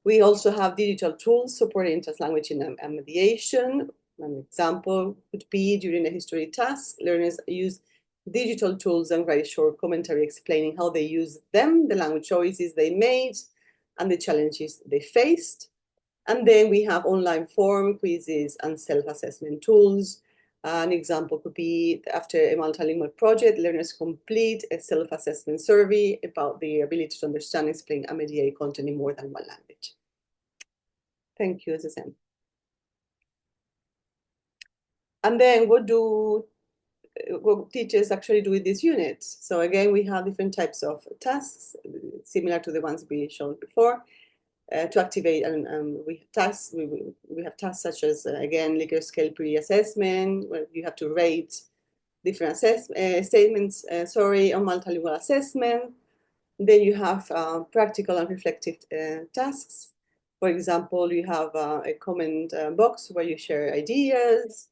Speaker 2: We also have digital tools supporting translanguaging and mediation. An example would be during a history task, learners use digital tools and write a short commentary explaining how they use them, the language choices they made, and the challenges they faced. And then we have online form quizzes and self-assessment tools. An example could be after a multilingual project, learners complete a self-assessment survey about their ability to understand, explain, and mediate content in more than one language. Thank you, Sezen. And then what teachers actually do with these units? So again, we have different types of tasks, similar to the ones we showed before. To activate, and we have tasks. We have tasks such as again Likert scale pre-assessment, where you have to rate different statements. On multilingual assessment. Then you have practical and reflective tasks. For example, you have a comment box where you share ideas.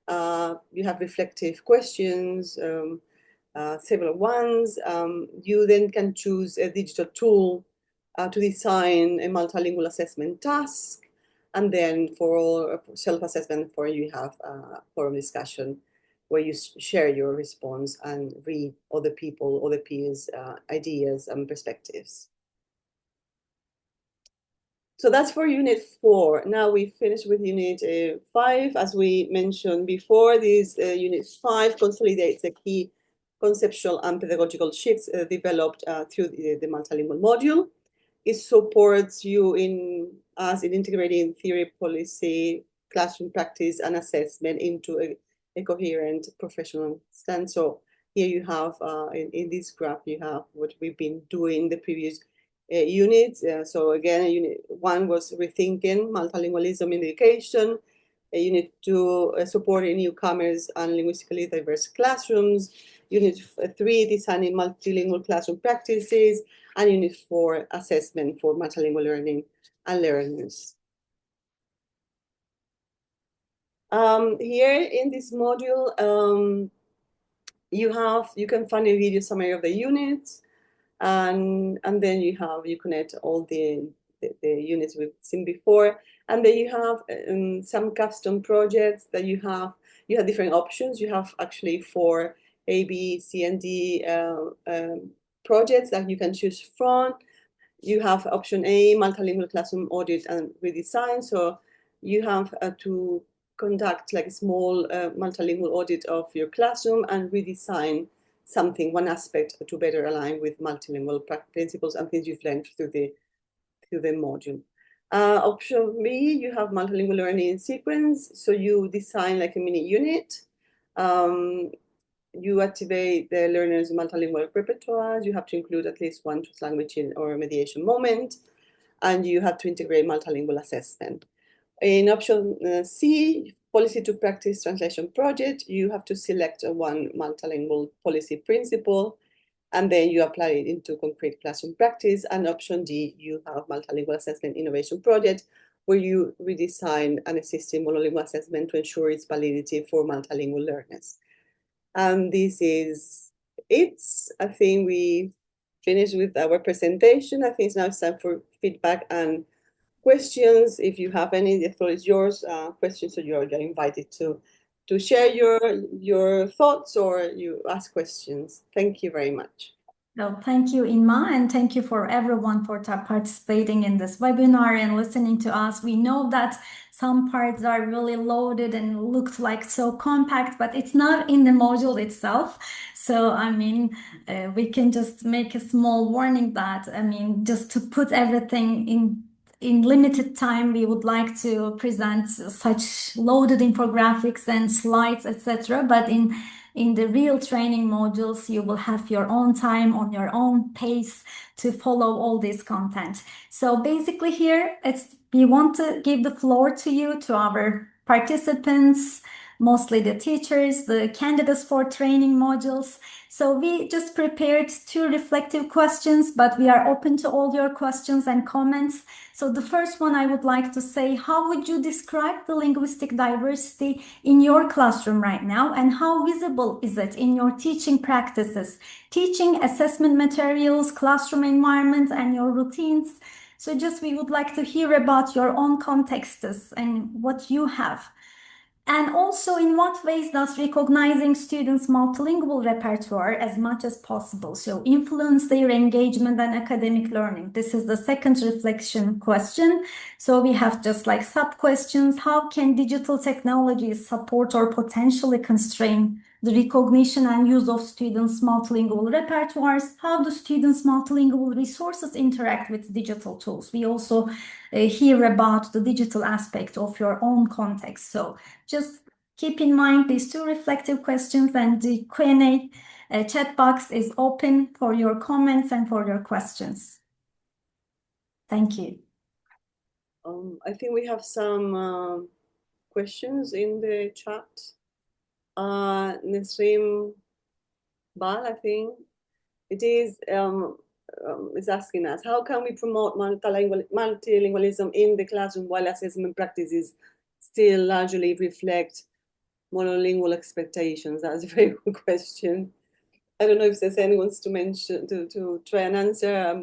Speaker 2: You have reflective questions, several ones. You then can choose a digital tool to design a multilingual assessment task. And then for self-assessment, you have forum discussion where you share your response and read other peers' ideas and perspectives. So that's for Unit 4. Now we finished with Unit 5. As we mentioned before, this Unit 5 consolidates the key conceptual and pedagogical shifts developed through the multilingual module. It supports you in integrating theory, policy, classroom practice, and assessment into a coherent professional stance. So here you have, in this graph, you have what we've been doing the previous units. So again, Unit 1 was rethinking multilingualism in education. Unit 2, supporting newcomers and linguistically diverse classrooms. Unit 3, designing multilingual classroom practices. And Unit 4, assessment for multilingual learning and learners. Here in this module, you can find a video summary of the units, and then you connect all the units we've seen before, and then you have some custom projects that you have different options. You have actually 4 A, B, C, and D projects that you can choose from. You have option A, multilingual classroom audit and redesign. So you have to conduct like a small multilingual audit of your classroom and redesign something, one aspect, to better align with multilingual principles and things you've learned through the module. Option B, you have multilingual learning in sequence. So you design like a mini unit. You activate the learner's multilingual repertoires. You have to include at least one translanguaging or mediation moment, and you have to integrate multilingual assessment. In option C, policy to practice translation project, you have to select one multilingual policy principle, and then you apply it into concrete classroom practice. And option D, you have multilingual assessment innovation project, where you redesign an existing monolingual assessment to ensure its validity for multilingual learners. And this is it. I think we finished with our presentation. I think it's now time for feedback and questions. If you have any, the floor is yours. Questions, so you're invited to share your thoughts or you ask questions. Thank you very much.
Speaker 3: Well, thank you, Inma, and thank you for everyone for participating in this webinar and listening to us. We know that some parts are really loaded and looked like so compact, but it's not in the module itself. So, I mean, we can just make a small warning that, I mean, just to put everything in limited time, we would like to present such loaded infographics and slides, etc. But in the real training modules, you will have your own time on your own pace to follow all this content. So basically here, we want to give the floor to you, to our participants, mostly the teachers, the candidates for training modules. So we just prepared 2 reflective questions, but we are open to all your questions and comments. So the first one, I would like to say, how would you describe the linguistic diversity in your classroom right now? And how visible is it in your teaching practices, teaching assessment materials, classroom environment, and your routines? So just we would like to hear about your own contexts and what you have. And also, in what ways does recognizing students' multilingual repertoire as much as possible so influence their engagement and academic learning? This is the second reflection question. So we have just like sub-questions. How can digital technologies support or potentially constrain the recognition and use of students' multilingual repertoires? How do students' multilingual resources interact with digital tools? We also hear about the digital aspect of your own context. So just keep in mind these 2 reflective questions, and the Q&A chat box is open for your comments and for your questions. Thank you.
Speaker 2: I think we have some questions in the chat. Nasrim Bal, I think it is asking us, how can we promote multilingualism in the classroom while assessment practices still largely reflect monolingual expectations? That's a very good question. I don't know if there's anyone wants to mention to try and answer.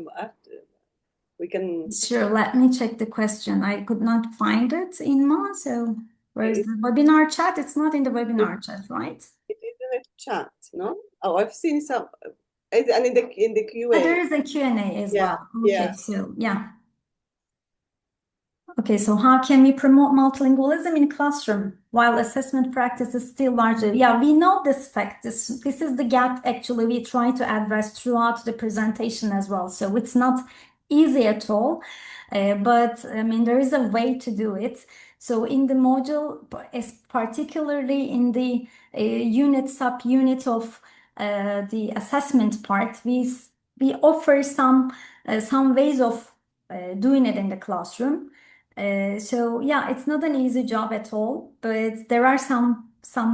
Speaker 2: We can.
Speaker 3: Sure, let me check the question. I could not find it, Inma. So where's the webinar chat? It's not in the webinar chat, right?
Speaker 2: It is in the chat, no? Oh, I've seen some, and in the Q&A.
Speaker 3: There is a Q&A as well. Okay,
Speaker 2: yeah.
Speaker 3: So yeah. Okay, so how can we promote multilingualism in classroom while assessment practice is still largely? Yeah, we know this fact. This is the gap actually we try to address throughout the presentation as well. So it's not easy at all, but I mean, there is a way to do it. So in the module, particularly in the sub-unit of the assessment part, we offer some ways of doing it in the classroom. So yeah, it's not an easy job at all, but there are some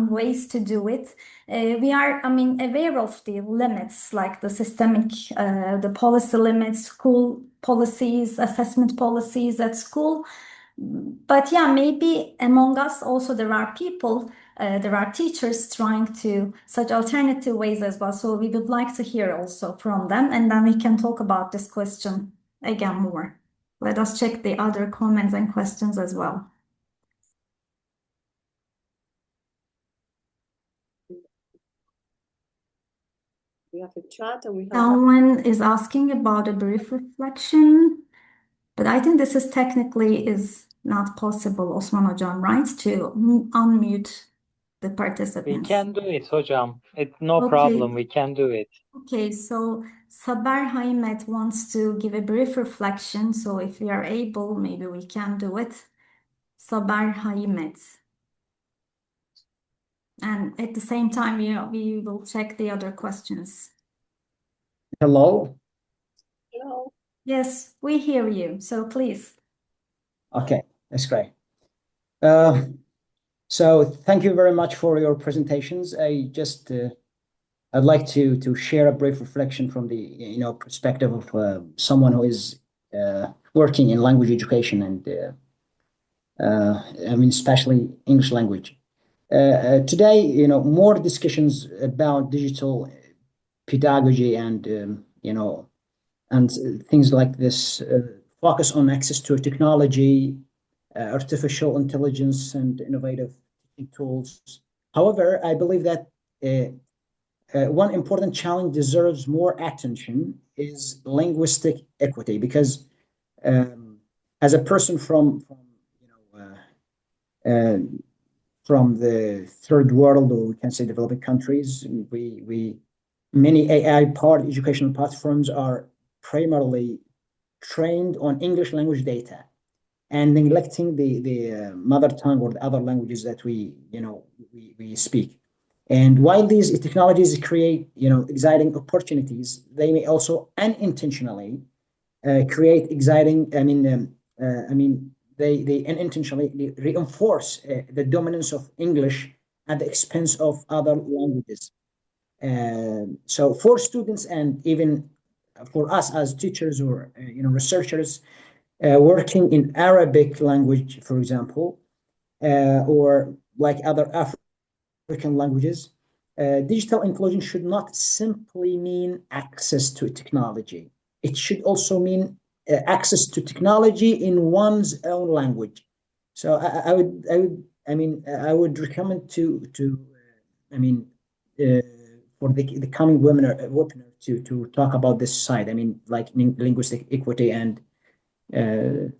Speaker 3: ways to do it. We are, I mean, aware of the limits, like the systemic, the policy limits, school policies, assessment policies at school. But yeah, maybe among us also there are people, there are teachers trying to such alternative ways as well. So we would like to hear also from them, and then we can talk about this question again more. Let us check the other comments and questions as well.
Speaker 2: We have a chat and we have.
Speaker 3: Someone is asking about a brief reflection, but I think this is technically not possible, Osman Hocam, right? To unmute the participants.
Speaker 1: We can do it, Hocam. It's no problem. We can do it.
Speaker 3: Okay, so Saber Haimet wants to give a brief reflection. So if we are able, maybe we can do it. Saber Haimet. And at the same time, we will check the other questions.
Speaker 4: Hello?
Speaker 2: Hello.
Speaker 3: Yes, we hear you. So please.
Speaker 4: Okay, that's great. So thank you very much for your presentations. I'd like to share a brief reflection from the perspective of someone who is working in language education and I mean especially English language. Today, more discussions about digital pedagogy and and things like this focus on access to technology, artificial intelligence, and innovative tools. However, I believe that one important challenge deserves more attention is linguistic equity, because as a person from the third world, or we can say developing countries, many AI-powered educational platforms are primarily trained on English language data and neglecting the mother tongue or the other languages that we speak. And while these technologies create exciting opportunities, they may also unintentionally create exciting. They unintentionally reinforce the dominance of English at the expense of other languages. So for students and even for us as teachers or researchers working in Arabic language, for example, or like other African languages, digital inclusion should not simply mean access to technology. It should also mean access to technology in one's own language. So I would recommend for the coming webinar to talk about this side. I mean, like linguistic equity and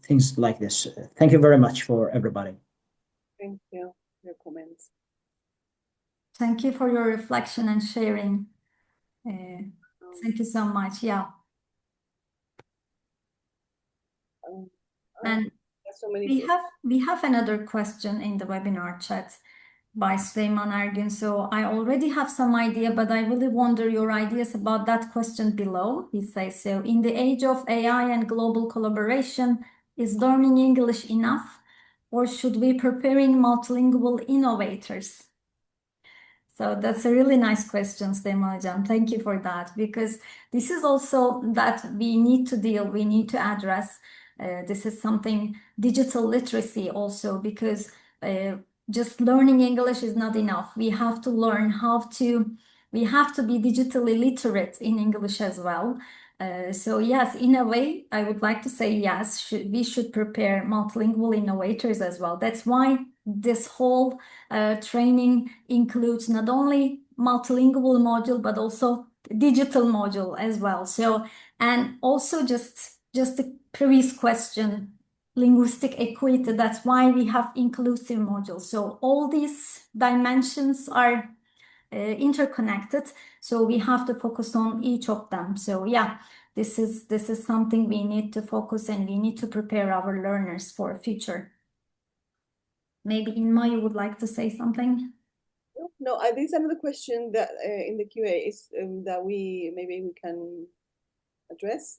Speaker 4: things like this. Thank you very much for everybody.
Speaker 2: Thank you for your comments.
Speaker 3: Thank you for your reflection and sharing. Thank you so much. Yeah. And
Speaker 2: so many
Speaker 3: we have another question in the webinar chat by Süleyman Ergün. So I already have some idea, but I really wonder your ideas about that question below. He says, so in the age of AI and global collaboration, is learning English enough, or should we be preparing multilingual innovators? So that's a really nice question, Süleyman Hocam. Thank you for that, because this is also that we need to address. This is something, digital literacy also, because just learning English is not enough. We have to learn we have to be digitally literate in English as well. So yes, in a way, I would like to say yes, we should prepare multilingual innovators as well. That's why this whole training includes not only multilingual module, but also digital module as well. So, and also just the previous question, linguistic equity, that's why we have inclusive modules. So all these dimensions are interconnected. So we have to focus on each of them. So yeah, this is something we need to focus, and we need to prepare our learners for future. Maybe Inma, you would like to say something?
Speaker 2: No, there's another question that in the QA is that we can address.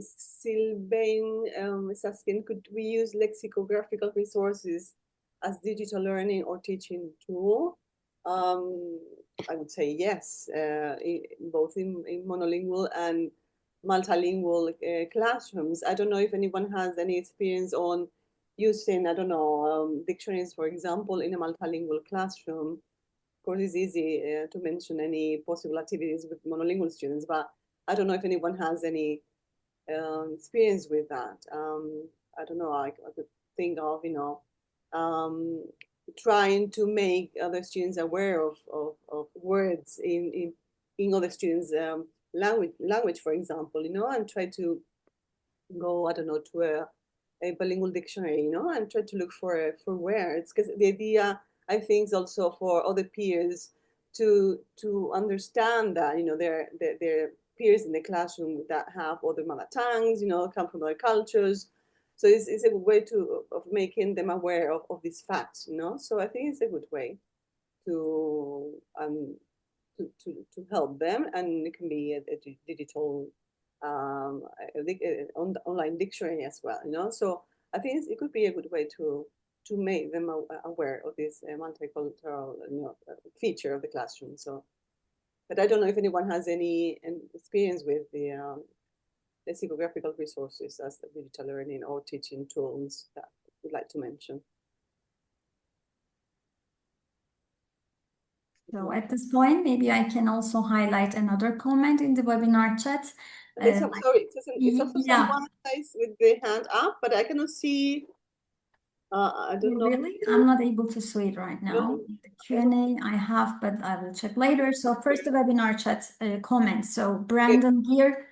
Speaker 2: Sylvain is asking, could we use lexicographical resources as digital learning or teaching tool? I would say yes, both in monolingual and multilingual classrooms. I don't know if anyone has any experience on using, I don't know, dictionaries, for example, in a multilingual classroom. Of course, it's easy to mention any possible activities with monolingual students, but I don't know if anyone has any experience with that. I don't know, I could think of, trying to make other students aware of words in other students' language, for example, and try to go, I don't know, to a bilingual dictionary, and try to look for words, because the idea, I think, is also for other peers to understand that, their peers in the classroom that have other mother tongues, come from other cultures. So it's a way of making them aware of these facts, So I think it's a good way to help them, and it can be a digital online dictionary as well, So I think it could be a good way to to make them aware of this multicultural feature of the classroom. So, but I don't know if anyone has any experience with the lexicographical resources as the digital learning or teaching tools that we'd like to mention.
Speaker 3: So at this point, maybe I can also highlight another comment in the webinar chat.
Speaker 2: Sorry, it's also someone with the hand up, but I cannot see. I don't know.
Speaker 3: Really? I'm not able to see it right now. The Q&A I have, but I will check later. So first the webinar chat comment. So Brandon Gear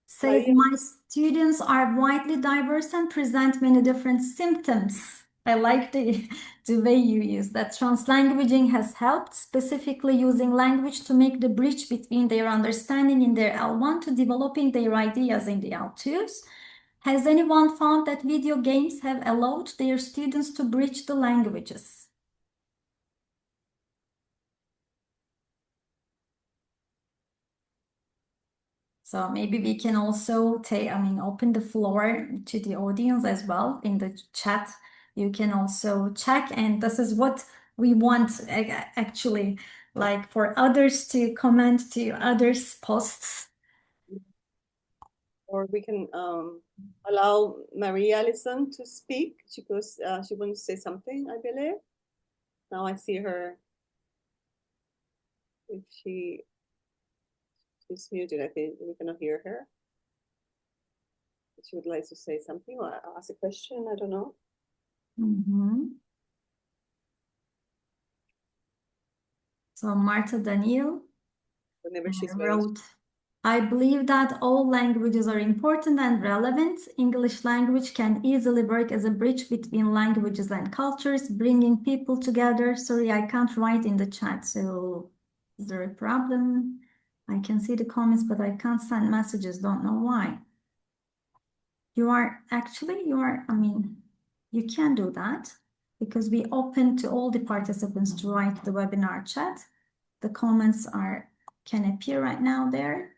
Speaker 3: says, my students are widely diverse and present many different symptoms. I like the way you use that. Translanguaging has helped, specifically using language to make the bridge between their understanding in their L1 to developing their ideas in the L2s. Has anyone found that video games have allowed their students to bridge the languages? So maybe we can also open the floor to the audience as well in the chat. You can also check, and this is what we want actually, like for others to comment to others' posts.
Speaker 2: Or we can allow Maria Allison to speak because she wants to say something, I believe. Now I see her. If she's muted, I think we cannot hear her. If she would like to say something or ask a question, I don't know.
Speaker 3: So Marta Daniel
Speaker 2: Whenever she's
Speaker 3: wrote, I believe that all languages are important and relevant. English language can easily work as a bridge between languages and cultures, bringing people together. Sorry, I can't write in the chat. So is there a problem? I can see the comments, but I can't send messages. Don't know why. You can do that because we open to all the participants to write the webinar chat. The comments can appear right now there.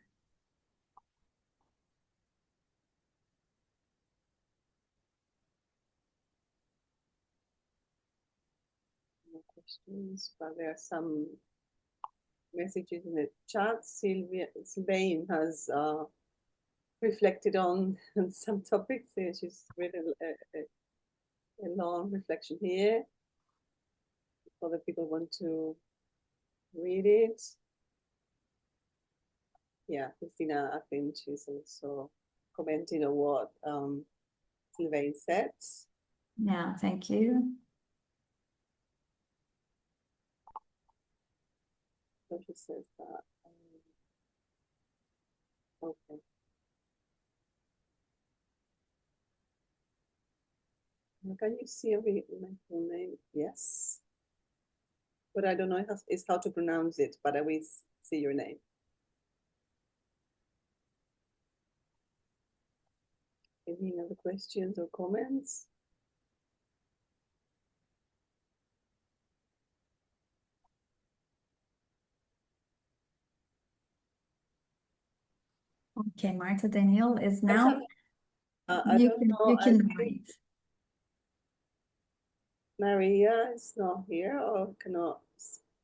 Speaker 2: No questions, but there are some messages in the chat. Sylvain has reflected on some topics. She's written a long reflection here. If other people want to read it. Yeah, Christina, I think she's also commenting on what Sylvain said.
Speaker 3: Yeah, thank you.
Speaker 2: So she says that. Okay. Can you see my full name? Yes. But I don't know how to pronounce it, but I will see your name. Any other questions or comments?
Speaker 3: Okay, Marta Daniel is now. You can write.
Speaker 2: Maria is not here or cannot.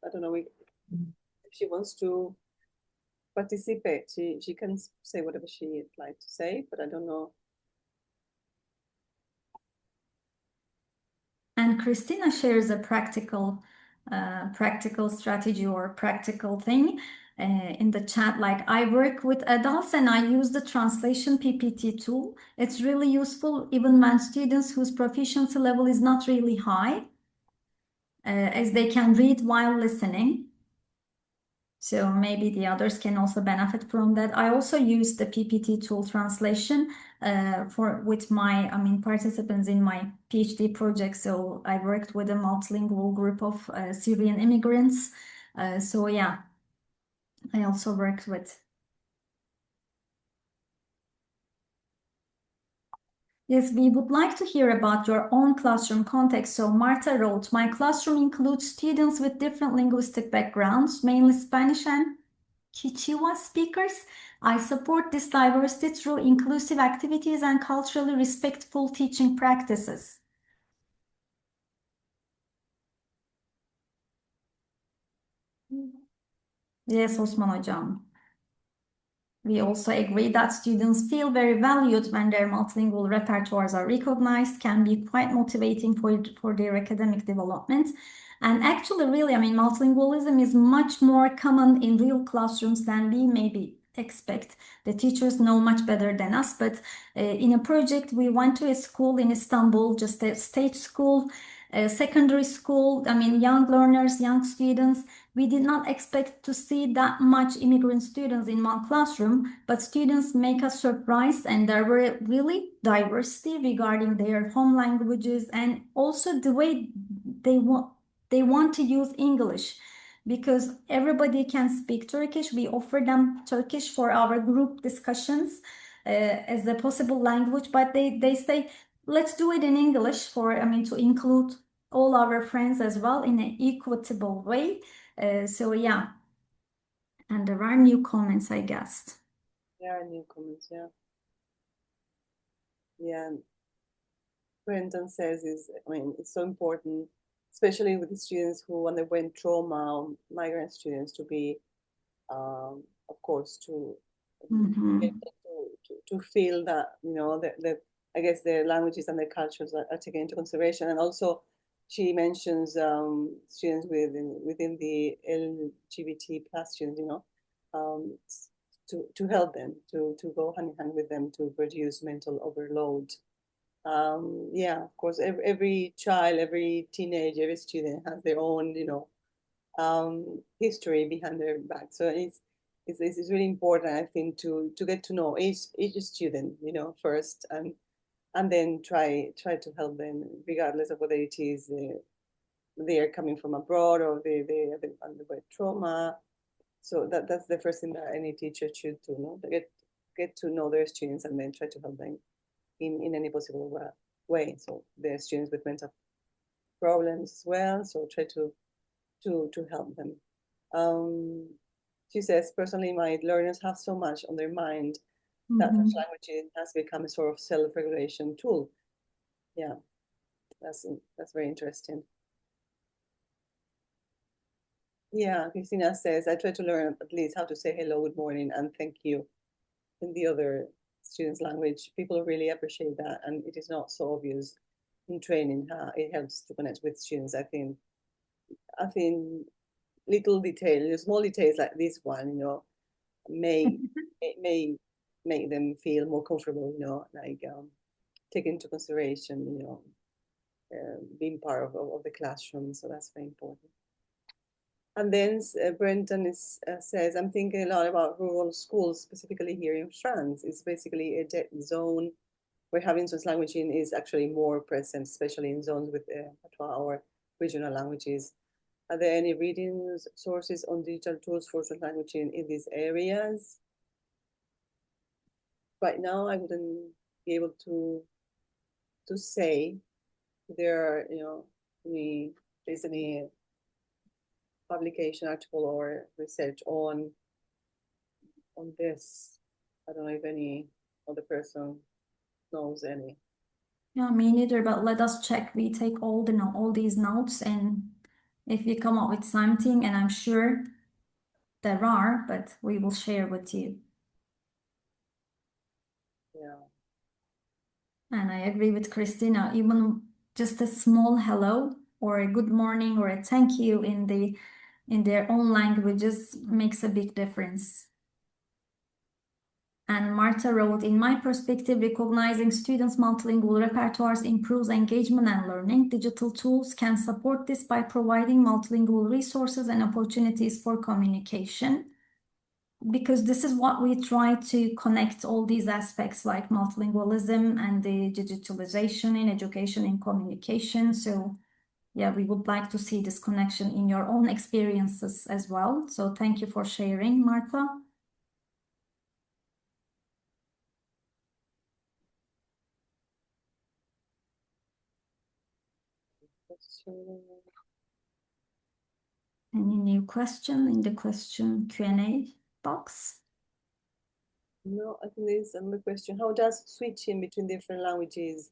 Speaker 2: I don't know if she wants to participate. She can say whatever she'd like to say, but I don't know.
Speaker 3: And Christina shares a practical strategy or practical thing in the chat. Like, I work with adults and I use the translation PPT tool. It's really useful even when students whose proficiency level is not really high, as they can read while listening. So maybe the others can also benefit from that. I also use the PPT tool translation with my participants in my PhD project. So I worked with a multilingual group of Syrian immigrants. So yeah, I also worked with. Yes, we would like to hear about your own classroom context. So Marta wrote, my classroom includes students with different linguistic backgrounds, mainly Spanish and Kichwa speakers. I support this diversity through inclusive activities and culturally respectful teaching practices. Yes, Osman Hocam. We also agree that students feel very valued when their multilingual repertoires are recognized, can be quite motivating for their academic development. And actually, really, I mean, multilingualism is much more common in real classrooms than we maybe expect. The teachers know much better than us, but in a project, we went to a school in Istanbul, just a state school, a secondary school, I mean, young learners, young students. We did not expect to see that much immigrant students in one classroom, but students make us surprised, and there were really diversity regarding their home languages and also the way they want to use English, because everybody can speak Turkish. We offer them Turkish for our group discussions as a possible language, but they say, let's do it in English to include all our friends as well in an equitable way. So yeah, and there are new comments, I guess.
Speaker 2: There are new comments, yeah. Yeah. Brendan says it's so important, especially with the students who underwent trauma, migrant students, to be, of course, to feel that, that I guess their languages and their cultures are taken into consideration. And also, she mentions students within the LGBT plus students, to help them, to go hand in hand with them to reduce mental overload. Yeah, of course, every child, every teenager, every student has their own, history behind their back. So it's really important, I think, to get to know each student, first, and then try to help them, regardless of whether it is they are coming from abroad or they underwent trauma. So that's the first thing that any teacher should do, to get to know their students and then try to help them in any possible way. So there are students with mental problems as well, so try to help them. She says, personally, my learners have so much on their mind that such language has become a sort of self-regulation tool. Yeah, that's very interesting. Yeah, Christina says, I try to learn at least how to say hello, good morning, and thank you in the other students' language. People really appreciate that, and it is not so obvious in training how it helps to connect with students. I think little details, small details like this one, may make them feel more comfortable, like take into consideration, being part of the classroom. So that's very important. And then Brenton says, I'm thinking a lot about rural schools, specifically here in France. It's basically a dead zone where having such languaging is actually more present, especially in zones with Repertoires or regional languages. Are there any reading sources on digital tools for such languaging in these areas? Right now, I wouldn't be able to say if there are, there's any publication, article, or research on this. I don't know if any other person knows any.
Speaker 3: Yeah, me neither, but let us check. We take all these notes, and if you come up with something, and I'm sure there are, but we will share with you.
Speaker 2: Yeah.
Speaker 3: And I agree with Christina, even just a small hello or a good morning or a thank you in their own languages makes a big difference. And Marta wrote, in my perspective, recognizing students' multilingual repertoires improves engagement and learning. Digital tools can support this by providing multilingual resources and opportunities for communication. Because this is what we try to connect all these aspects like multilingualism and the digitalization in education and communication. So yeah, we would like to see this connection in your own experiences as well. So thank you for sharing, Martha. Any new question in the question Q&A box?
Speaker 2: No, I think there's another question. How does switching between different languages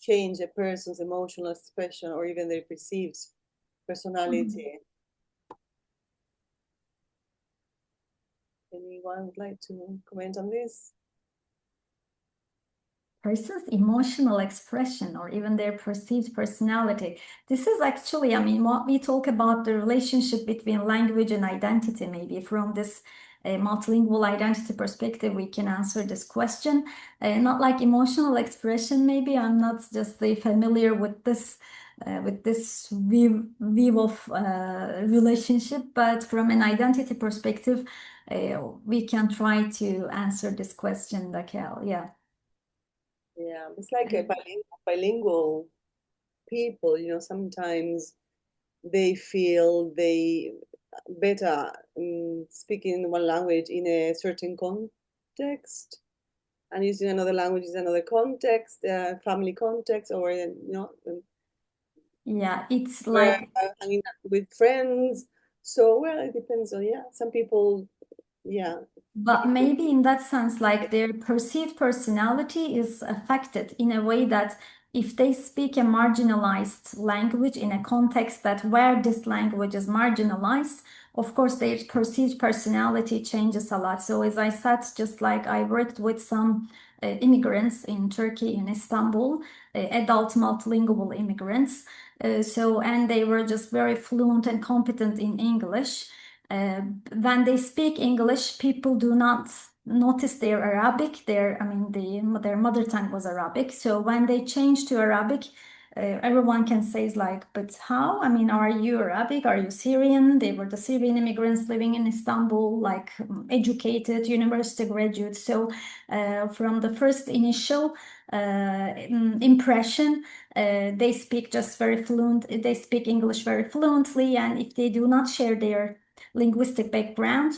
Speaker 2: change a person's emotional expression or even their perceived personality? Anyone would like to comment on this?
Speaker 3: Person's emotional expression or even their perceived personality. This is actually, I mean, what we talk about the relationship between language and identity, maybe from this multilingual identity perspective, we can answer this question. Not like emotional expression, maybe I'm not just familiar with this view of relationship, but from an identity perspective, we can try to answer this question, Raquel. Yeah.
Speaker 2: Yeah, it's like a bilingual people, you know, sometimes they feel they better speaking one language in a certain context and using another language in another context, family context, or you know,
Speaker 3: yeah, it's like
Speaker 2: hanging out with friends. So well, it depends on some people, yeah.
Speaker 3: But maybe in that sense, like their perceived personality is affected in a way that if they speak a marginalized language in a context that where this language is marginalized, of course, their perceived personality changes a lot. So as I said, just like I worked with some immigrants in Turkey, in Istanbul, adult multilingual immigrants. And they were just very fluent and competent in English. When they speak English, people do not notice their Arabic. Their mother tongue was Arabic. So when they change to Arabic, everyone can say like, but how? I mean, are you Arabic? Are you Syrian? They were the Syrian immigrants living in Istanbul, like educated university graduates. So from the first initial impression, they speak just very fluent. They speak English very fluently, and if they do not share their linguistic background,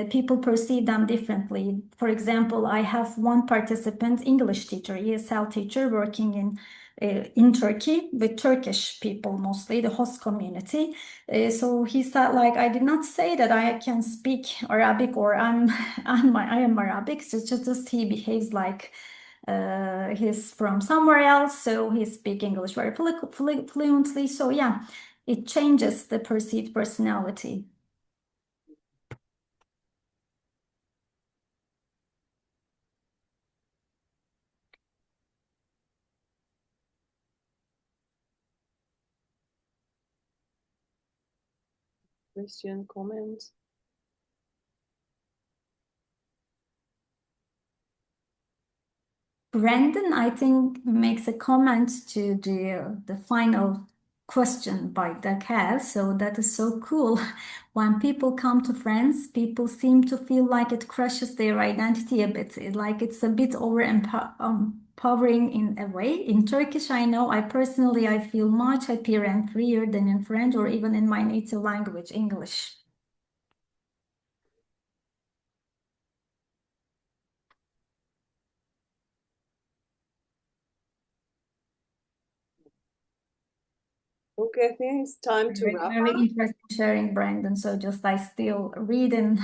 Speaker 3: people perceive them differently. For example, I have one participant, English teacher, ESL teacher, working in Turkey with Turkish people, mostly the host community. So he said, like, I did not say that I can speak Arabic or I am Arabic. So just he behaves like he's from somewhere else, so he speaks English very fluently. So yeah, it changes the perceived personality.
Speaker 2: Question, comment?
Speaker 3: Brandon, I think, makes a comment to the final question by Dakar. So that is so cool. When people come to France, people seem to feel like it crushes their identity a bit. Like it's a bit empowering in a way. In Turkish, I know I feel much happier and freer than in French or even in my native language, English.
Speaker 2: Okay, I think it's time to wrap
Speaker 3: Very
Speaker 2: up.
Speaker 3: interesting sharing, Brandon. So just I still read and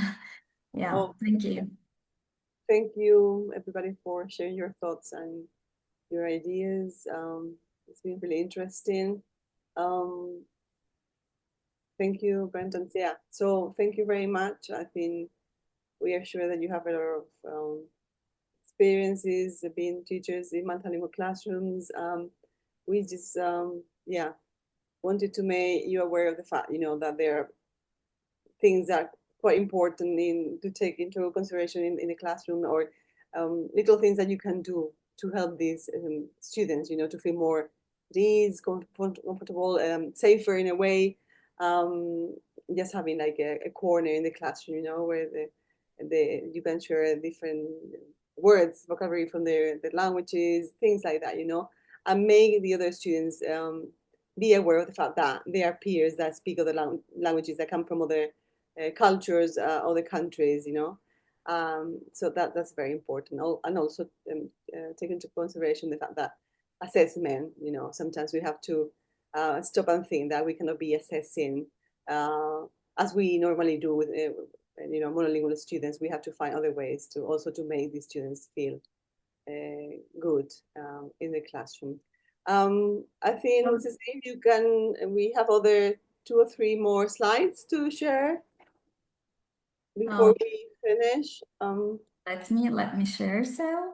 Speaker 3: yeah, thank you.
Speaker 2: Thank you, everybody, for sharing your thoughts and your ideas. It's been really interesting. Thank you, Brendan. Yeah, so thank you very much. I think we are sure that you have a lot of experiences being teachers in multilingual classrooms. We just, wanted to make you aware of the fact, you know, that there are things that are quite important to take into consideration in the classroom, or little things that you can do to help these students, you know, to feel more at ease, comfortable, safer in a way. Just having like a corner in the classroom, you know, where you can share different words, vocabulary from their languages, things like that, you know, and make the other students be aware of the fact that there are peers that speak other languages that come from other cultures, other countries, you know. So that's very important. And also take into consideration the fact that assessment, you know, sometimes we have to stop and think that we cannot be assessing as we normally do with you know, monolingual students. We have to find other ways to also to make these students feel good in the classroom. I think, Sezen, we have other 2 or 3 more slides to share before we finish.
Speaker 3: Let me share, so.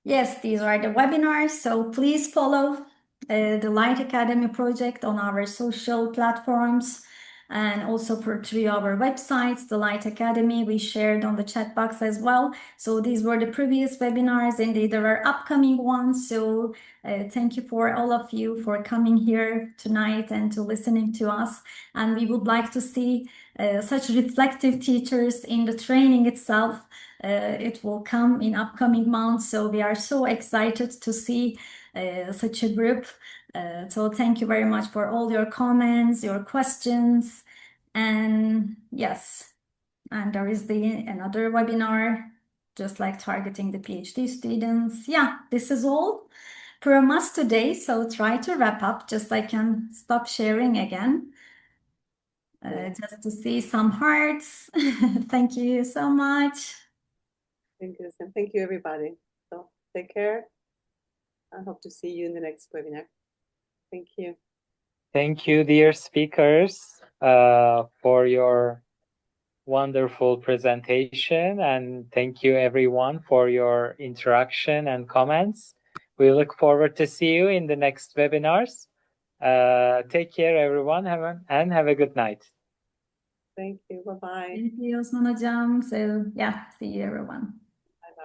Speaker 3: Yes, these are the webinars, so please follow the LiTE Academy project on our social platforms and also through our websites, the LiTE Academy, we shared on the chat box as well. So these were the previous webinars, and there are upcoming ones. So thank you for all of you for coming here tonight and to listening to us. And we would like to see such reflective teachers in the training itself. It will come in upcoming months. So we are so excited to see such a group. So thank you very much for all your comments, your questions, and yes, and there is another webinar, just like targeting the PhD students. Yeah, this is all from us today. So try to wrap up, just I can stop sharing again. Just to see some hearts. Thank you so much.
Speaker 2: Thank you, and thank you, everybody. So take care. I hope to see you in the next webinar. Thank you.
Speaker 1: Thank you, dear speakers, for your wonderful presentation, and thank you everyone for your interaction and comments. We look forward to see you in the next webinars. Take care, everyone, and have a good night.
Speaker 2: Thank you. Bye-bye.
Speaker 3: Thank you, Osman Hocam. So yeah, see you everyone.